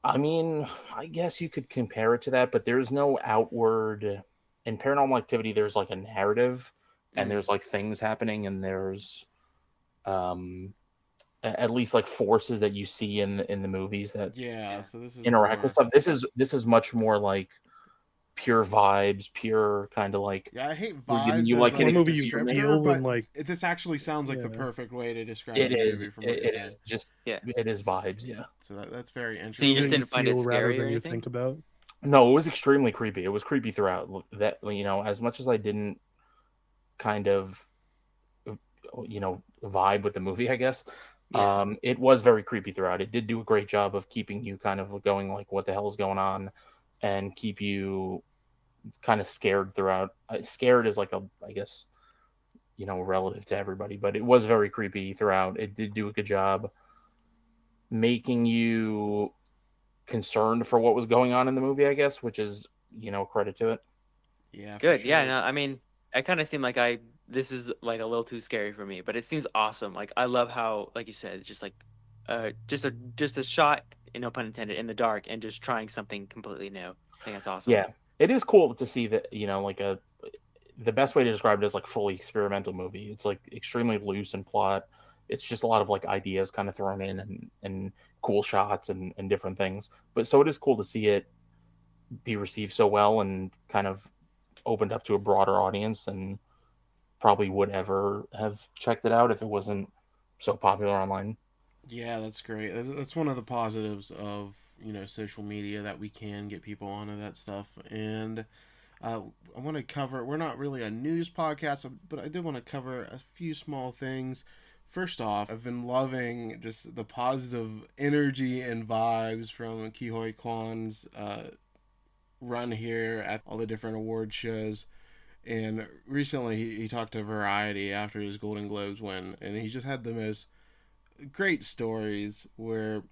I mean, I guess you could compare it to that, but there's no outward. In Paranormal Activity, there's like a narrative, and Mm. there's like things happening, and there's um at least like forces that you see in the movies that Yeah, Yeah. so this is interact with more. stuff. This is much more like pure vibes, pure kind of like Yeah, I hate we're giving vibes you as like What an a like a movie you descriptor, feel and but like, this actually sounds like the yeah. perfect way to describe it the is movie from what it, you're it saying. is just Yeah. it is vibes, yeah. So that's very So you Something just that interesting. you didn't find it feel rather scary or than you anything? think about. No, it was extremely creepy. It was creepy throughout. That as much as I didn't kind of vibe with the movie, I guess. Yeah. It was very creepy throughout. It did do a great job of keeping you kind of going like, what the hell is going on, and keep you kind of scared throughout. Scared is like I guess, relative to everybody, but it was very creepy throughout. It did do a good job making you concerned for what was going on in the movie, I guess, which is, credit to it. Yeah, for Good. Yeah, sure. no, I mean, I kind of seem like this is like a little too scary for me, but it seems awesome. Like I love how, like you said, just like just a shot, no pun intended, in the dark and just trying something completely new. I think that's awesome. Yeah. It is cool to see that, like the best way to describe it is like fully experimental movie. It's like extremely loose in plot. It's just a lot of like ideas kind of thrown in and cool shots and different things. But so it is cool to see it be received so well and kind of opened up to a broader audience and probably would ever have checked it out if it wasn't so popular online. Yeah, that's great. That's one of the positives of social media, that we can get people onto that stuff. And I want to cover. We're not really a news podcast, but I did want to cover a few small things. First off, I've been loving just the positive energy and vibes from Kihoy Kwan's run here at all the different award shows. And recently, he talked to Variety after his Golden Globes win, and he just had the most great stories where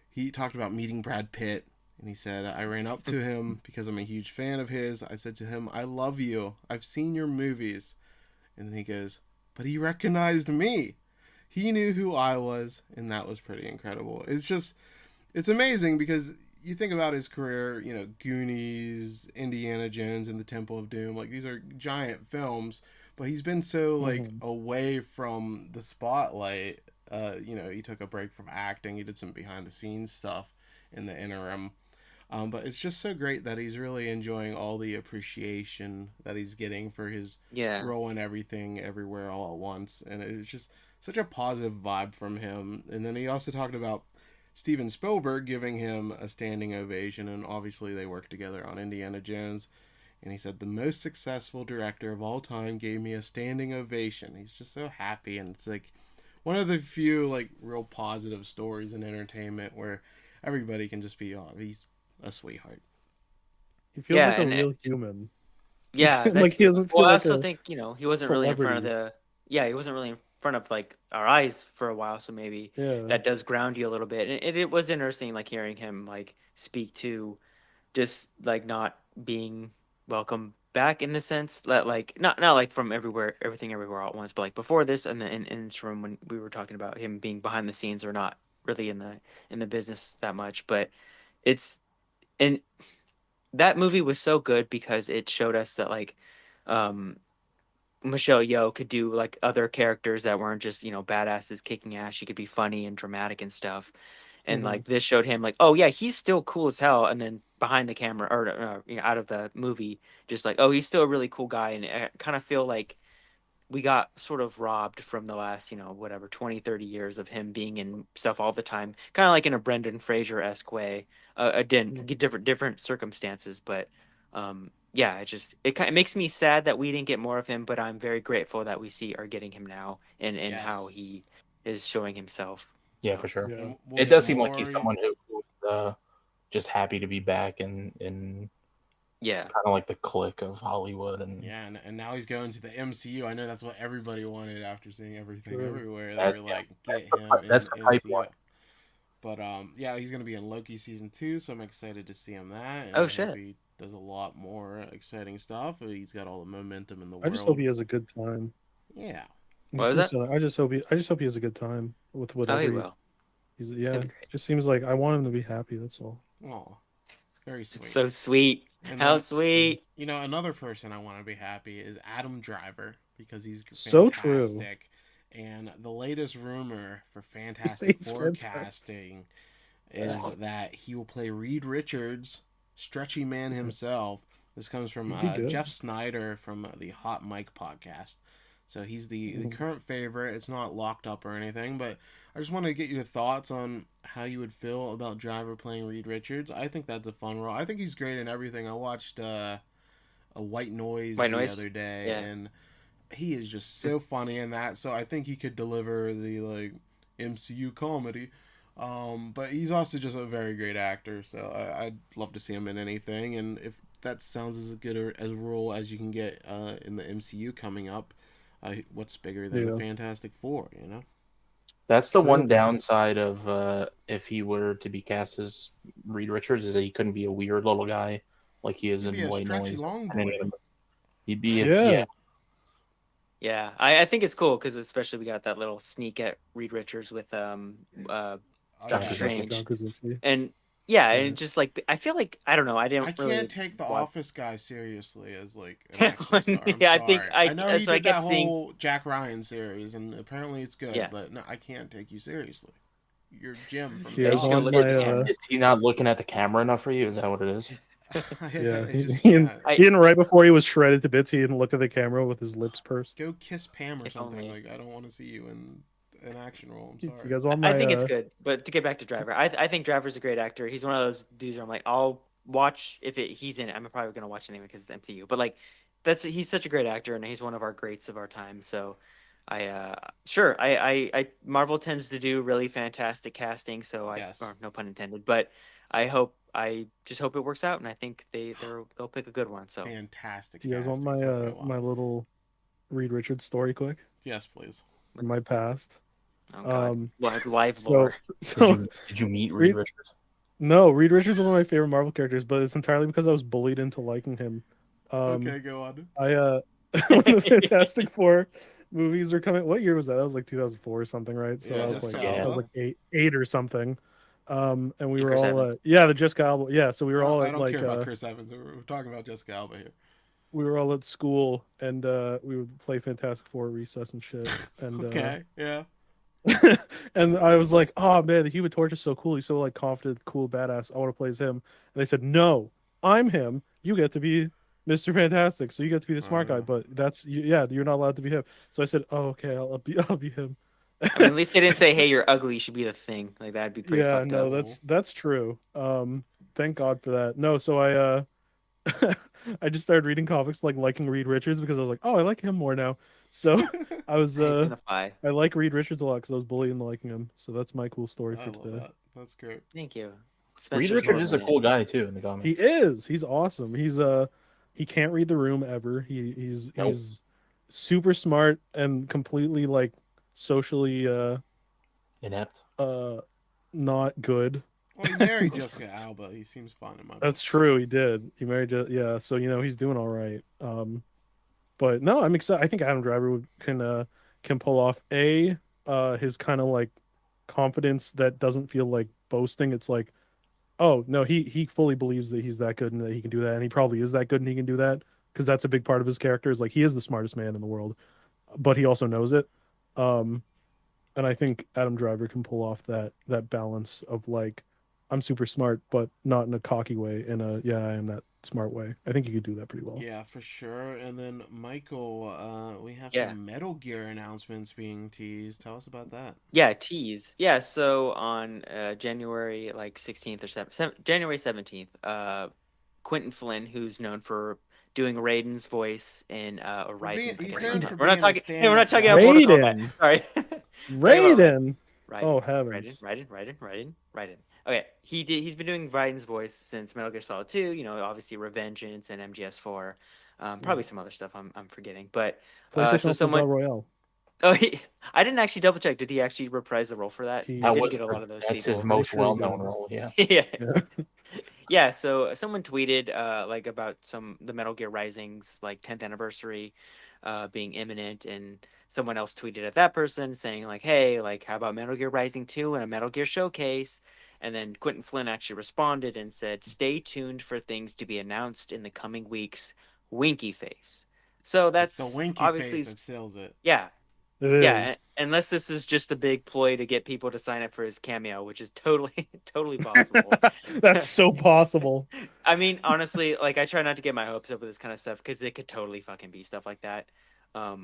he talked about meeting Brad Pitt. And he said, I ran up to him because I'm a huge fan of his. I said to him, I love you. I've seen your movies. And then he goes, but he recognized me. He knew who I was. And that was pretty incredible. It's amazing because you think about his career, Goonies, Indiana Jones, and the Temple of Doom. Like, these are giant films. But he's been so, like, away from the spotlight. He took a break from acting. He did some behind the scenes stuff in the interim. But it's just so great that he's really enjoying all the appreciation that he's getting for his Yeah. role in Everything, Everywhere, All at Once. And it's just such a positive vibe from him. And then he also talked about Steven Spielberg giving him a standing ovation. And obviously they worked together on Indiana Jones. And he said, the most successful director of all time gave me a standing ovation. He's just so happy. And it's like, one of the few like real positive stories in entertainment where everybody can just be, oh, he's a sweetheart. He feels Yeah, like a and real human. yeah, Like that's. he doesn't Well, feel I like also a think he wasn't really in front of celebrity. the. Yeah, he wasn't really in front of like our eyes for a while, so maybe Yeah. that does ground you a little bit. And it was interesting, like hearing him like speak to just like not being welcome back in the sense that like not like from everywhere, everything everywhere all at once, but like before this and in this room when we were talking about him being behind the scenes or not really in the business that much, but it's and that movie was so good because it showed us that like um Michelle Yeoh could do like other characters that weren't just, badasses kicking ass. She could be funny and dramatic and stuff. And Mhm. like this showed him like, oh yeah, he's still cool as hell. And then behind the camera or out of the movie, just like, oh, he's still a really cool guy. And I kind of feel like we got sort of robbed from the last, whatever, 20, 30 years of him being in stuff all the time, kind of like in a Brendan Fraser-esque way. Again, Mhm. different circumstances, but yeah, it makes me sad that we didn't get more of him, but I'm very grateful that we are getting him now and how Yes. he is showing himself. Yeah, So for sure. Yeah. And we'll It get does seem like he's more. someone who's just happy to be back in yeah. kind of like the clique of Hollywood. And Yeah, and now he's going to the MCU. I know that's what everybody wanted after seeing everything True. everywhere. They that, were yeah, like, get him that's in the hype MCU. one. But yeah, he's gonna be in Loki season 2, so I'm excited to see him that, and Oh I hope shit. he does a lot more exciting stuff. He's got all the momentum in the I just hope world. he has a good time. Yeah, He What was seems that? to, I just hope he has a good time with Oh, he whatever will. he's. He'll Yeah. be great. Just seems like I want him to be happy. That's all. oh, very It's sweet. so sweet. And How then sweet. another person I want to be happy is Adam Driver because he's So true. fantastic. And the latest rumor for Fantastic He's Four fantastic. casting is that he will play Reed Richards, Stretchy Man himself. This comes from He'd be good. Jeff Snyder from the Hot Mic podcast. So he's the Mhm. current favorite. It's not locked up or anything, but I just want to get your thoughts on how you would feel about Driver playing Reed Richards. I think that's a fun role. I think he's great in everything. I watched a White Noise White the noise. other day, Yeah. and he is just so funny in that. So I think he could deliver the like MCU comedy. But he's also just a very great actor. So I'd love to see him in anything. And if that sounds as good as a role as you can get in the MCU coming up, what's bigger than the Yeah. Fantastic Four? You know. That's the one True. downside of if he were to be cast as Reed Richards is that he couldn't be a weird little guy like he is He'd be in a White stretchy Noise. long And any boy. other movie. He'd be Yeah. Yeah, I think it's cool because especially we got that little sneak at Reed Richards with Oh, John yeah. Krasinski. John Krasinski. and yeah, Yeah. and just like I feel like I don't know, I I didn't can't really take the watch. Office guy seriously as like an action star. I'm Yeah, I think sorry. I know he so I did that kept seeing. whole Jack Ryan series, and apparently it's good. Yeah, But no, I can't take you seriously. You're Jim from Do you yeah, you guys just gotta want look my at the camera. Is he not looking at the camera enough for you? Is that what it is? Yeah, I he, just he, didn't, can't. I he didn't right before he was shredded to bits. He didn't look at the camera with his lips pursed. Go kiss Pam or if something. only. Like I don't want to see you in an action role. I'm Do you sorry. guys want I my think it's good, but to get back to Driver, I think Driver's a great actor. He's one of those dudes where I'm like, I'll watch if he's in it. I'm probably gonna watch it anyway because it's MCU. But like, he's such a great actor and he's one of our greats of our time. So, sure, Marvel tends to do really fantastic casting. So Yes. or no pun intended, but I just hope it works out, and I think they'll pick a good one. So Fantastic. Do you guys want casting. my That's what I my want. little Reed Richards story quick Yes, please. from my past? oh god, live So lore. Did you meet Reed- Reed Richards? no, Reed Richards is one of my favorite Marvel characters, but it's entirely because I was bullied into liking him. Okay, go on. When the Fantastic Four movies are coming. What year was that? That was like 2004 or something, right? So Yeah, I was Jessica like, Yeah. I was like eight or something. And we And were Chris all, Evans. yeah, the Jessica Alba. Yeah, so we were all I at don't like, care about Chris Evans. We're talking about Jessica Alba here. we were all at school, and we would play Fantastic Four at recess and shit. And Okay, yeah. and I was like, oh man, the Human Torch is so cool. He's so like confident, cool, badass. I want to play as him. And they said, no, I'm him. You get to be Mr. Fantastic, so you get to be the smart guy. But yeah, you're not allowed to be him. So I said, oh okay, I'll be him. I mean, at least they didn't say, "Hey, you're ugly." You should be the thing. Like that'd be pretty Yeah, fucked no, up. that's true. Thank God for that. No, so I I just started reading comics like liking Reed Richards because I was like, oh, I like him more now. So I was I identify. I like Reed Richards a lot because I was bullied into liking him. So that's my cool story I for love today. that. That's great. Thank you. Reed Spencer's Richards more is a than cool it. guy too in the comics. He is. He's awesome. He can't read the room ever. He's Nope. he's super smart and completely like socially Inept. not good. Well, he married Jessica Alba. He seems fine in my book. That's true. He did. He married. Yeah. So he's doing all right. But no, I'm excited. I think Adam Driver can pull off his kind of like confidence that doesn't feel like boasting. It's like, oh no, he fully believes that he's that good and that he can do that, and he probably is that good and he can do that because that's a big part of his character. Is like he is the smartest man in the world, but he also knows it. Um, and I think Adam Driver can pull off that balance of like, I'm super smart, but not in a cocky way. In a yeah, I am that smart way. I think he could do that pretty well. Yeah, for sure. And then Michael, we have Yeah. some Metal Gear announcements being teased. Tell us about that. Yeah, tease. Yeah, so on January like 16th or January 17th, Quentin Flynn, who's known for doing Raiden's voice in or Raiden. He's like, known Raiden. for We're not being a talking. Hey, we're not talking stand-up about guy. Mortal Raiden. Kombat. Sorry. Raiden. Raiden. Oh heavens. Raiden. Okay, he's been doing Raiden's voice since Metal Gear Solid 2. You know, obviously Revengeance and MGS4. Probably some other stuff I'm forgetting, but PlayStation so also someone. Battle Royale. Oh, I didn't actually double check. Did he actually reprise the role for that? He- He That did was get a lot of those that's people. his most sure he well-known did. role. Yeah. Yeah. Yeah. Yeah, so someone tweeted like about the Metal Gear Rising's like 10th anniversary being imminent, and someone else tweeted at that person saying like, hey, like how about Metal Gear Rising 2 and a Metal Gear showcase? And then Quentin Flynn actually responded and said, stay tuned for things to be announced in the coming weeks, winky face. So It's the that's winky obviously face that sells it. yeah. It is. Yeah, unless this is just a big ploy to get people to sign up for his cameo, which is totally totally possible. That's so possible. I mean, honestly, like I try not to get my hopes up with this kind of stuff because it could totally fucking be stuff like that. But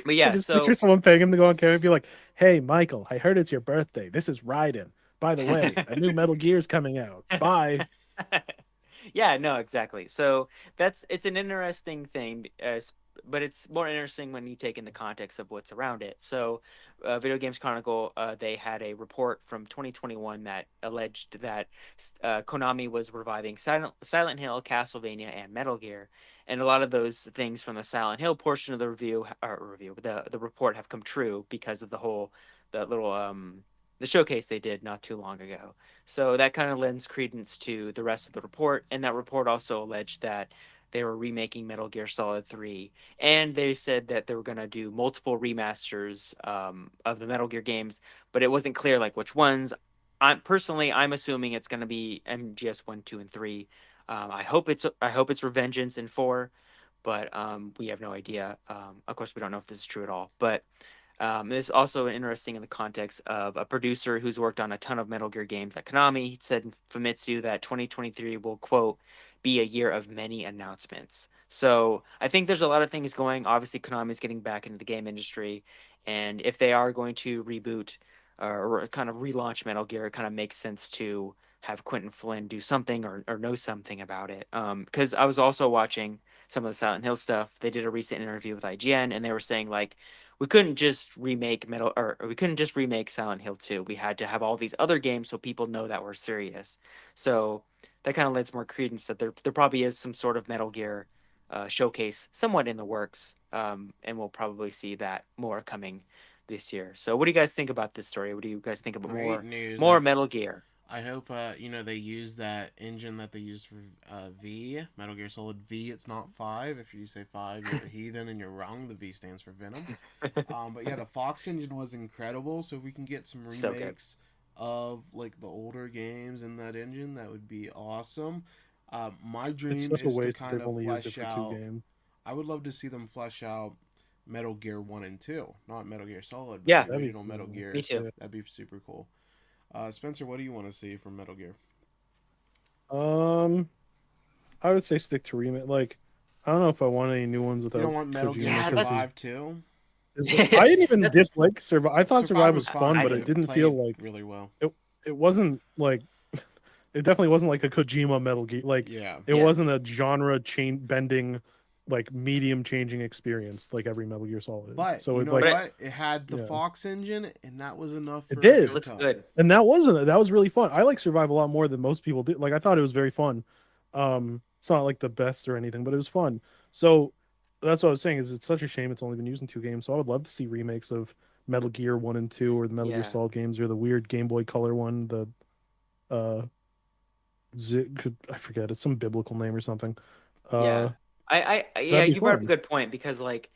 yeah, I just so picture someone paying him to go on camera and be like, "Hey, Michael, I heard it's your birthday. This is Raiden. By the way, a new Metal Gear's coming out. Bye." yeah, no, exactly. So it's an interesting thing, but it's more interesting when you take in the context of what's around it. So, Video Games Chronicle, they had a report from 2021 that alleged that Konami was reviving Silent Hill, Castlevania, and Metal Gear, and a lot of those things from the Silent Hill portion of the the report have come true because of the showcase they did not too long ago. So that kind of lends credence to the rest of the report. And that report also alleged that they were remaking Metal Gear Solid 3. And they said that they were going to do multiple remasters of the Metal Gear games, but it wasn't clear like which ones. I'm assuming it's going to be MGS 1, 2, and 3. I hope it's Revengeance and 4, but we have no idea. Of course, we don't know if this is true at all. But this is also interesting in the context of a producer who's worked on a ton of Metal Gear games at Konami. He said in Famitsu that 2023 will, quote, be a year of many announcements. So I think there's a lot of things going. Obviously, Konami is getting back into the game industry. And if they are going to reboot or kind of relaunch Metal Gear, it kind of makes sense to have Quentin Flynn do something or know something about it. Because I was also watching some of the Silent Hill stuff. They did a recent interview with IGN, and they were saying, like, we couldn't just remake we couldn't just remake Silent Hill 2. We had to have all these other games so people know that we're serious. So that kind of lends more credence that there probably is some sort of Metal Gear showcase somewhat in the works, and we'll probably see that more coming this year. So what do you guys think about this story? What do you guys think about Great news. more Metal Gear? I hope they use that engine that they used for V, Metal Gear Solid V. It's not 5. If you say 5, you're a heathen and you're wrong. The V stands for Venom. But yeah, the Fox engine was incredible. So if we can get some remakes of like the older games in that engine, that would be awesome. My dream is to kind of flesh out. I would love to see them flesh out Metal Gear 1 and 2, not Metal Gear Solid, but Yeah, the original Metal Gear. Me too. That'd be super cool. Spencer, what do you want to see from Metal Gear? I would say stick to remake. Like, I don't know if I want any new ones without. You don't want Metal Gear Survive too? I didn't even dislike Survive. I thought Survive was fun, but it didn't feel like really well. It wasn't like. It definitely wasn't like a Kojima Metal Gear. Like, it wasn't a genre chain bending like medium changing experience like every Metal Gear Solid is. But So you it know like what? It had the yeah. Fox engine, and that was enough It for did. a It good looks time. good. and that was really fun. I like Survive a lot more than most people do. Like I thought it was very fun. It's not like the best or anything, but it was fun. So that's what I was saying is it's such a shame it's only been used in 2 games. So I would love to see remakes of Metal Gear 1 and 2 or the Metal Gear Yeah. Solid games or the weird Game Boy Color one, the uh I forget, it's some biblical name or something. Yeah. Uh Yeah, that'd be you brought up a fun. good point because like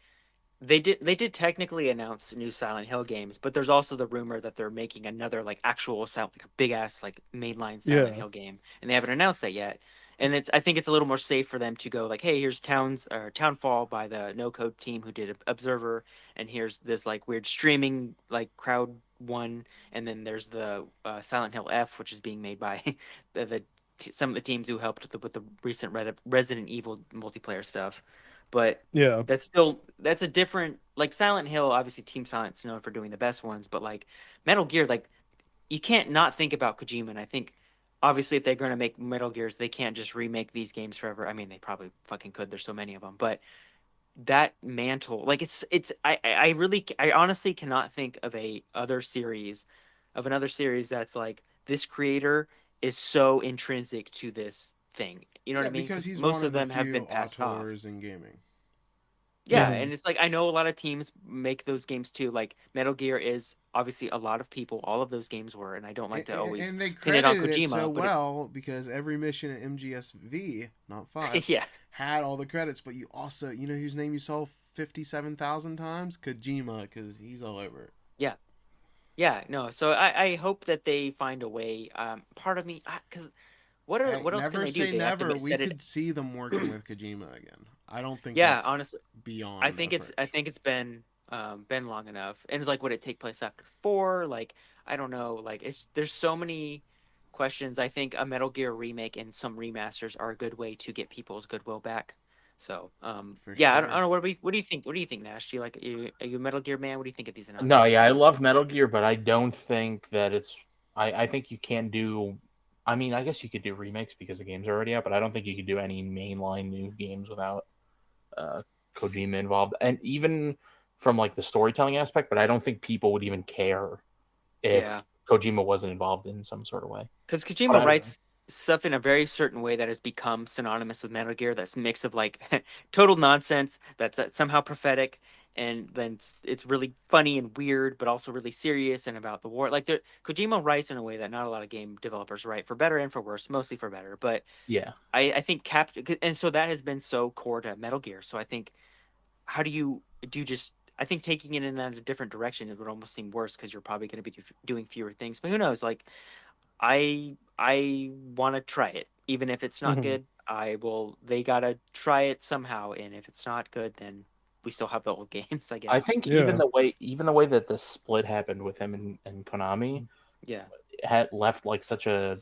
they did technically announce new Silent Hill games, but there's also the rumor that they're making another like actual Silent, like a big ass like mainline Silent Yeah. Hill game, and they haven't announced that yet. And I think it's a little more safe for them to go like, hey, here's Townfall by the No Code team who did Observer, and here's this like weird streaming like crowd one, and then there's the Silent Hill F, which is being made by some of the teams who helped with the recent Resident Evil multiplayer stuff, but Yeah. that's a different like Silent Hill. Obviously, Team Silent's known for doing the best ones, but like Metal Gear, like you can't not think about Kojima. And I think obviously if they're going to make Metal Gears, they can't just remake these games forever. I mean, they probably fucking could. There's so many of them, but that mantle, like I really, I honestly cannot think of another series that's like this creator is so intrinsic to this thing. You know what Yeah, I mean? because Because he's most one of of the them have few been passed off. auteurs in gaming. Yeah, Mhm. and it's like I know a lot of teams make those games too. Like Metal Gear is obviously a lot of people. All of those games were, and I don't like to always And they pin it on credited it so Kojima, but well because every mission at MGSV, not 5, yeah, had all the credits. But you also, you know whose name you saw 57,000 times? Kojima, because he's all over it. yeah, yeah. No, so I hope that they find a way. Part of me, because Hey, what else can never they do? say They have to never. We set it. could see them working with Kojima again. I don't think Yeah, that's honestly, beyond I approach. think it's been long enough. And like would it take place after 4? Like I don't know. Like there's so many questions. I think a Metal Gear remake and some remasters are a good way to get people's goodwill back. So, For yeah, I sure. don't know what do you think? What do you think, Nash? Do you like are you a Metal Gear man? What do you think of these No, announcements? yeah, I love Metal Gear, but I don't think that it's. I think you can't do. I mean, I guess you could do remakes because the game's are already out, but I don't think you could do any mainline new games without uh, Kojima involved, and even from like the storytelling aspect. But I don't think people would even care Yeah. if Kojima wasn't involved in some sort of way. Because But Kojima I don't know. writes stuff in a very certain way that has become synonymous with Metal Gear. That's a mix of like total nonsense that's somehow prophetic, and then it's really funny and weird, but also really serious and about the war. Like Kojima writes in a way that not a lot of game developers write, for better and for worse, mostly for better. But Yeah, I think and so that has been so core to Metal Gear. So I think how do you just I think taking it in a different direction it would almost seem worse because you're probably going to be doing fewer things. But who knows? Like I want to try it, even if it's not Mhm. good. I will. They gotta try it somehow, and if it's not good, then we still have the old games, I I guess. think Yeah. even the way that the split happened with him and Konami Yeah, had left like such a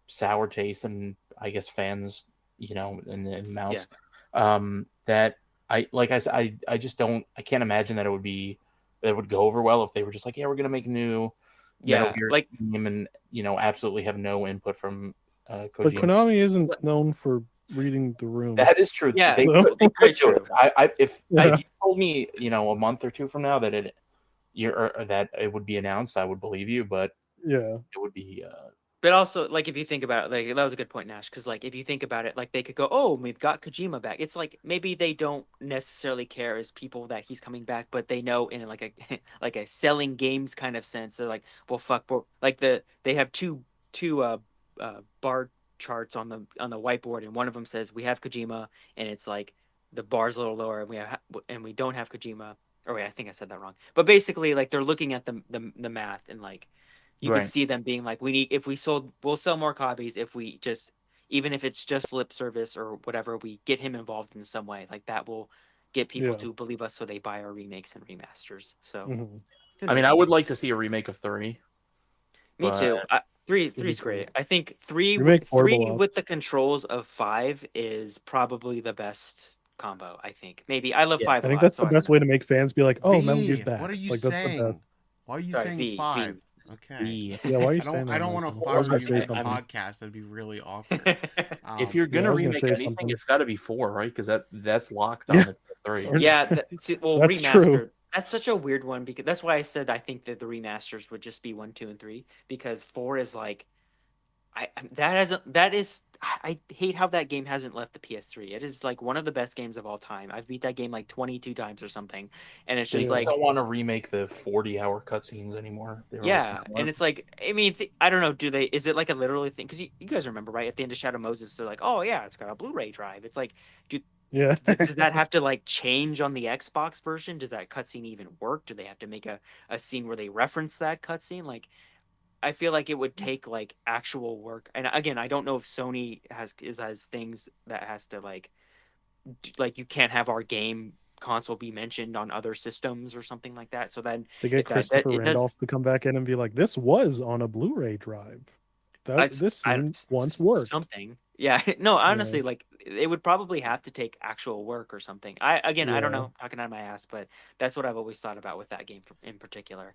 sour taste and I guess fans, in yeah, mouths. That I said, I just don't I can't imagine that it would go over well if they were just like, yeah, we're gonna make a new Metal yeah. Gear Like, game and absolutely have no input from But Kojima. Konami isn't what- known for reading the room. That is true. yeah, So, They very could do it. true. If yeah. I you told me, a month or two from now that or that it would be announced, I would believe you, but Yeah. it would be But also, like, if you think about it, like that was a good point, Nash. Because, like, if you think about it, like they could go, "Oh, we've got Kojima back." It's like maybe they don't necessarily care as people that he's coming back, but they know in like a like a selling games kind of sense. They're like, "Well, fuck," like they have two bar charts on the whiteboard, and one of them says we have Kojima, and it's like the bar's a little lower, and we don't have Kojima. Or wait, I think I said that wrong. But basically, like they're looking at the math and like you could right. see them being like, we need if we sold, we'll sell more copies if we just even if it's just lip service or whatever, we get him involved in some way. Like that will get people Yeah. to believe us, so they buy our remakes and remasters. So Mhm. who I mean, I knows? would like to see a remake of 3, Me but too. That'd be Three's cool. great. I think three Remake 4 three below. with the controls of 5 is probably the best combo. I think maybe I love yeah. 5 I a think lot, that's so the I don't best way know. to make fans be like, "Oh, Metal Gear's V, what are back." you Like that's the best. saying? Why are you Sorry, saying V 5? Okay. Yeah, why are you I saying that, don't want to Michael? I fire was gonna you say mid something. podcast. That'd be really awkward. If you're Yeah, gonna I was gonna remake say anything, something. it's got to be 4, right? Because that's locked Yeah. on the PS3. Yeah, well, That's remastered. true. That's such a weird one because that's why I said I think that the remasters would just be 1, 2, and 3 because 4 is like that hasn't that is I hate how that game hasn't left the PS3. It is like one of the best games of all time. I've beat that game like 22 times or something, and it's They just Yeah. just like don't want to remake the 40-hour cutscenes anymore. They were like, yeah, you know and what? it's like I mean I don't know. Do they? Is it like a literally thing? Because you guys remember right at the end of Shadow Moses, they're like, oh yeah, it's got a Blu-ray drive. It's like, do Yeah. does that have to like change on the Xbox version? Does that cutscene even work? Do they have to make a scene where they reference that cutscene? Like, I feel like it would take like actual work. And again, I don't know if Sony has things that has to like you can't have our game console be mentioned on other systems or something like that. So then They get that Christopher it does. Randolph to come back in and be like, "This was on a Blu-ray drive. This I scene once worked." something. Yeah, no, Yeah. honestly, like it would probably have to take actual work or something. I don't Yeah. know, talking out of my ass, but that's what I've always thought about with that game in particular.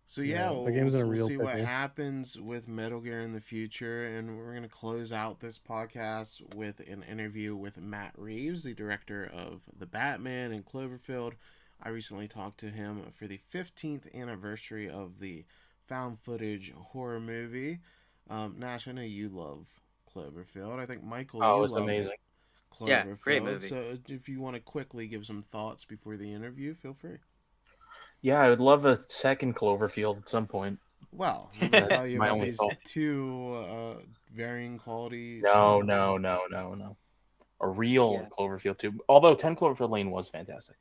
So Yeah. yeah, The game's in a we'll real see what pickle. happens with Metal Gear in the future, and we're gonna close out this podcast with an interview with Matt Reeves, the director of The Batman and Cloverfield. I recently talked to him for the 15th anniversary of the found footage horror movie. Nash, I know you love Cloverfield. I think Michael, Oh, you it's love amazing. Yeah, great Cloverfield. movie. So if you want to quickly give some thoughts before the interview, feel free. Yeah, I would love a second Cloverfield at some point. Well, let me That's tell you my about only these thought. two varying quality No, spin-offs. no, no, no, no. A real Yeah. Cloverfield 2. Although 10 Cloverfield Lane was fantastic.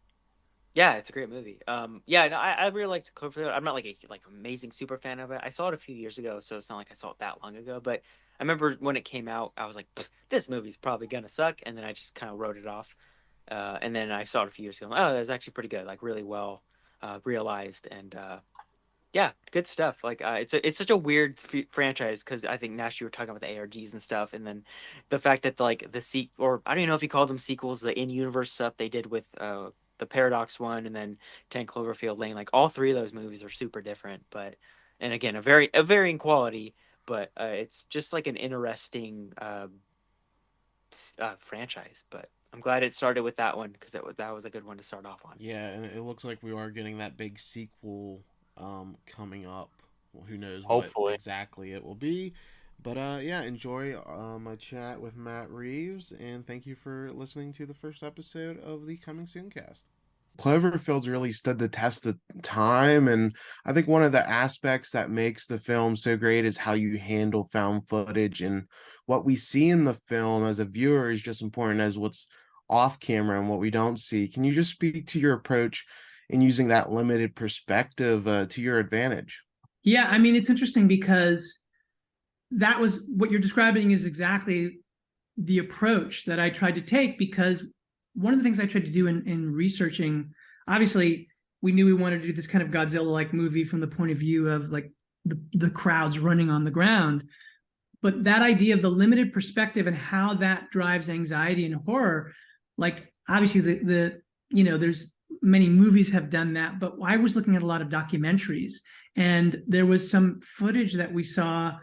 Yeah, it's a great movie. Yeah, no, I really liked Cloverfield. I'm not like a amazing super fan of it. I saw it a few years ago, so it's not like I saw it that long ago. But I remember when it came out, I was like, this movie's probably gonna suck, and then I just kind of wrote it off. And then I saw it a few years ago. Oh, that's actually pretty good. Like really well realized, and yeah, good stuff. Like it's such a weird franchise because I think Nash, you were talking about the ARGs and stuff, and then the fact that like or I don't even know if you call them sequels, the in-universe stuff they did with the Paradox one, and then 10 Cloverfield Lane. Like all three of those movies are super different, but and again a varying quality, but it's just like an interesting franchise. But I'm glad it started with that one because that was a good one to start off on. Yeah, and it looks like we are getting that big sequel coming up. Well, who knows what Hopefully. exactly it will be. But yeah, enjoy my chat with Matt Reeves, and thank you for listening to the first episode of the Coming Soon cast. Cloverfield's really stood the test of time, and I think one of the aspects that makes the film so great is how you handle found footage, and what we see in the film as a viewer is just important as what's off camera and what we don't see. Can you just speak to your approach in using that limited perspective to your advantage? Yeah, I mean, it's interesting because that was what you're describing is exactly the approach that I tried to take, because one of the things I tried to do in researching, obviously, we knew we wanted to do this kind of Godzilla-like movie from the point of view of like the crowds running on the ground. But that idea of the limited perspective and how that drives anxiety and horror, like obviously the there's many movies have done that, but I was looking at a lot of documentaries, and there was some footage that we saw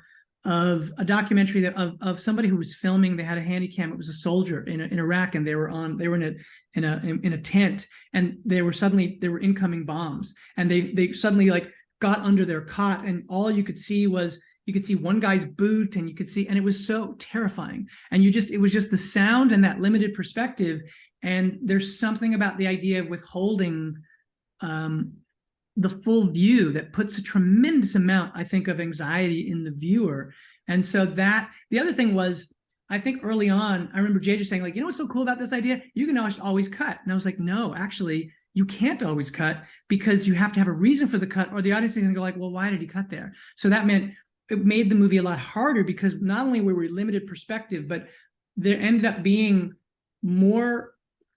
of a documentary of somebody who was filming. They had a handy cam. It was a soldier in Iraq, and they were in a tent, and there were incoming bombs, and they suddenly like got under their cot, and all you could see was one guy's boot, and and it was so terrifying. And it was just the sound and that limited perspective. And there's something about the idea of withholding the full view that puts a tremendous amount, I think, of anxiety in the viewer. And so that the other thing was, I think early on, I remember JJ saying, like, what's so cool about this idea? You can always cut. And I was like, no, actually, you can't always cut, because you have to have a reason for the cut, or the audience is going to go like, well, why did he cut there? So that meant it made the movie a lot harder, because not only were we limited perspective, but there ended up being more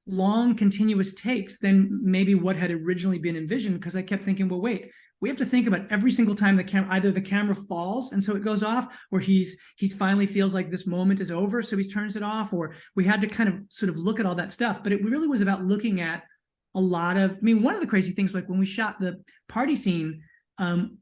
long continuous takes than maybe what had originally been envisioned, because I kept thinking, well, wait, we have to think about every single time either the camera falls and so it goes off, or he's finally feels like this moment is over, so he turns it off, or we had to kind of sort of look at all that stuff. But it really was about looking at a lot of, one of the crazy things, like when we shot the party scene,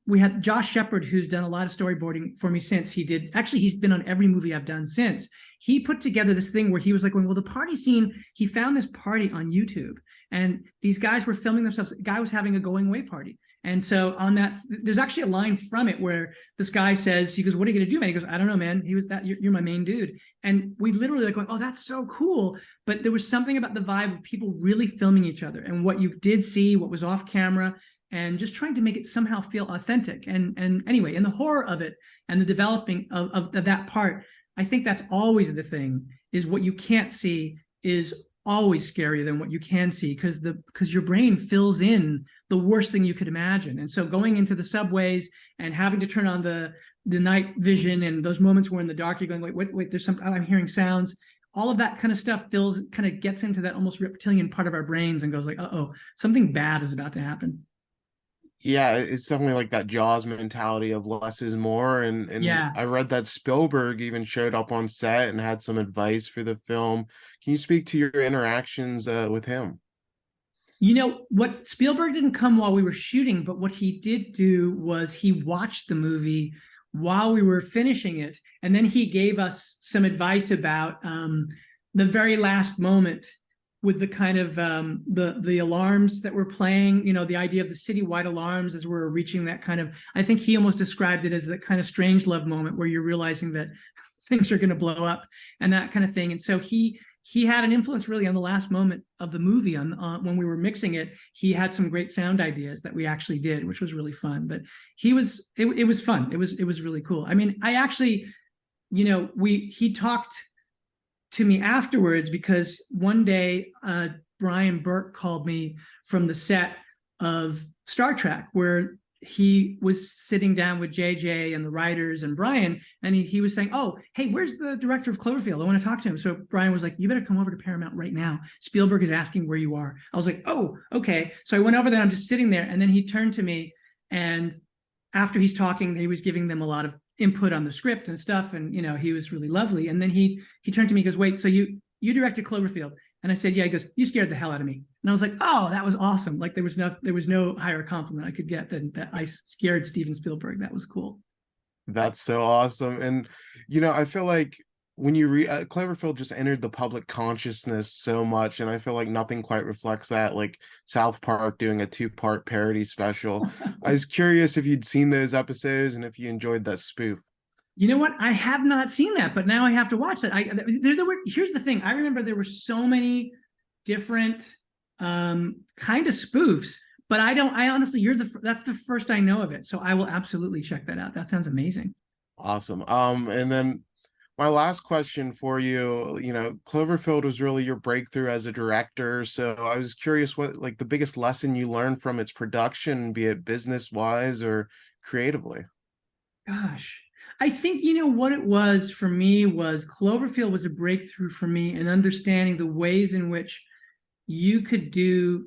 we had Josh Shepard, who's done a lot of storyboarding for me since. He's been on every movie I've done since. He put together this thing where he was like, well, the party scene, he found this party on YouTube, and these guys were filming themselves. A guy was having a going away party. And so on that, there's actually a line from it where this guy says, he goes, what are you going to do, man? He goes, I don't know, man. He was that, you're my main dude. And we literally like going, oh, that's so cool. But there was something about the vibe of people really filming each other and what you did see, what was off camera, and just trying to make it somehow feel authentic. And anyway, in the horror of it and the developing of that part, I think that's always the thing, is what you can't see is always scarier than what you can see, because your brain fills in the worst thing you could imagine. And so going into the subways and having to turn on the night vision, and those moments where in the dark you're going, wait, there's some, I'm hearing sounds. All of that kind of stuff kind of gets into that almost reptilian part of our brains and goes like, uh-oh, something bad is about to happen. Yeah, it's definitely like that Jaws mentality of less is more. And Yeah. I read that Spielberg even showed up on set and had some advice for the film. Can you speak to your interactions with him? You know, what Spielberg didn't come while we were shooting, but what he did do was he watched the movie while we were finishing it. And then he gave us some advice about the very last moment with the kind of the alarms that were playing, the idea of the citywide alarms as we're reaching that kind of, I think he almost described it as that kind of strange love moment where you're realizing that things are going to blow up and that kind of thing. And so he had an influence really on the last moment of the movie. On when we were mixing it, he had some great sound ideas that we actually did, which was really fun. But it was fun. It was really cool. I mean, I actually, he talked to me afterwards, because one day Brian Burke called me from the set of Star Trek, where he was sitting down with JJ and the writers and Brian, and he was saying, oh, hey, where's the director of Cloverfield? I want to talk to him. So Brian was like, you better come over to Paramount right now. Spielberg is asking where you are. I was like, oh, okay. So I went over there. I'm just sitting there. And then he turned to me, and after he's talking, he was giving them a lot of input on the script and stuff. And, he was really lovely. And then he turned to me and goes, wait, so you directed Cloverfield? And I said, yeah. He goes, you scared the hell out of me. And I was like, oh, that was awesome. Like there was no higher compliment I could get than that I scared Steven Spielberg. That was cool. That's so awesome. And, I feel like when you Cloverfield just entered the public consciousness so much, and I feel like nothing quite reflects that, like South Park doing a 2-part parody special. I was curious if you'd seen those episodes and if you enjoyed that spoof. You know what? I have not seen that, but now I have to watch that. Here's the thing. I remember there were so many different kind of spoofs, but I honestly, that's the first I know of it. So I will absolutely check that out. That sounds amazing. Awesome. And then my last question for you, Cloverfield was really your breakthrough as a director. So I was curious what, like, the biggest lesson you learned from its production, be it business wise or creatively. Gosh. I think, what it was for me was Cloverfield was a breakthrough for me in understanding the ways in which you could do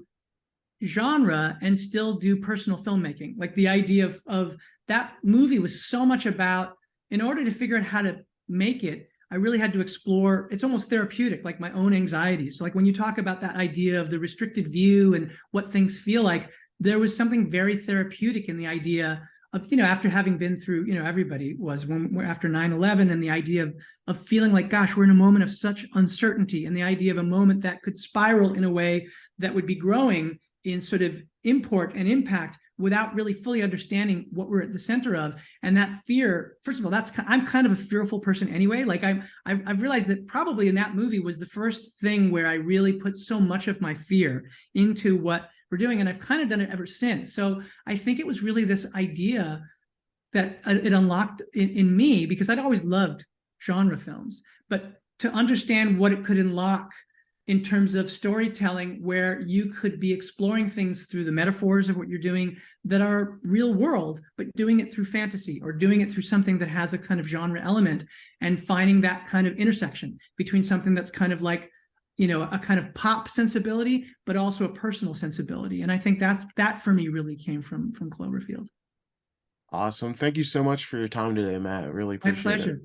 genre and still do personal filmmaking. Like the idea of that movie was so much about, in order to figure out how to make it, I really had to explore, it's almost therapeutic, like my own anxieties. So like when you talk about that idea of the restricted view and what things feel like, there was something very therapeutic in the idea of, after having been through, everybody was after 9/11, and the idea of feeling like, gosh, we're in a moment of such uncertainty, and the idea of a moment that could spiral in a way that would be growing in sort of import and impact without really fully understanding what we're at the center of. And that fear, first of all, I'm kind of a fearful person anyway. Like I've realized that probably in that movie was the first thing where I really put so much of my fear into what we're doing, and I've kind of done it ever since. So I think it was really this idea that it unlocked in me, because I'd always loved genre films, but to understand what it could unlock in terms of storytelling, where you could be exploring things through the metaphors of what you're doing that are real world, but doing it through fantasy or doing it through something that has a kind of genre element, and finding that kind of intersection between something that's kind of like, a kind of pop sensibility, but also a personal sensibility. And I think that for me really came from Cloverfield. Awesome. Thank you so much for your time today, Matt. I really appreciate it. My pleasure.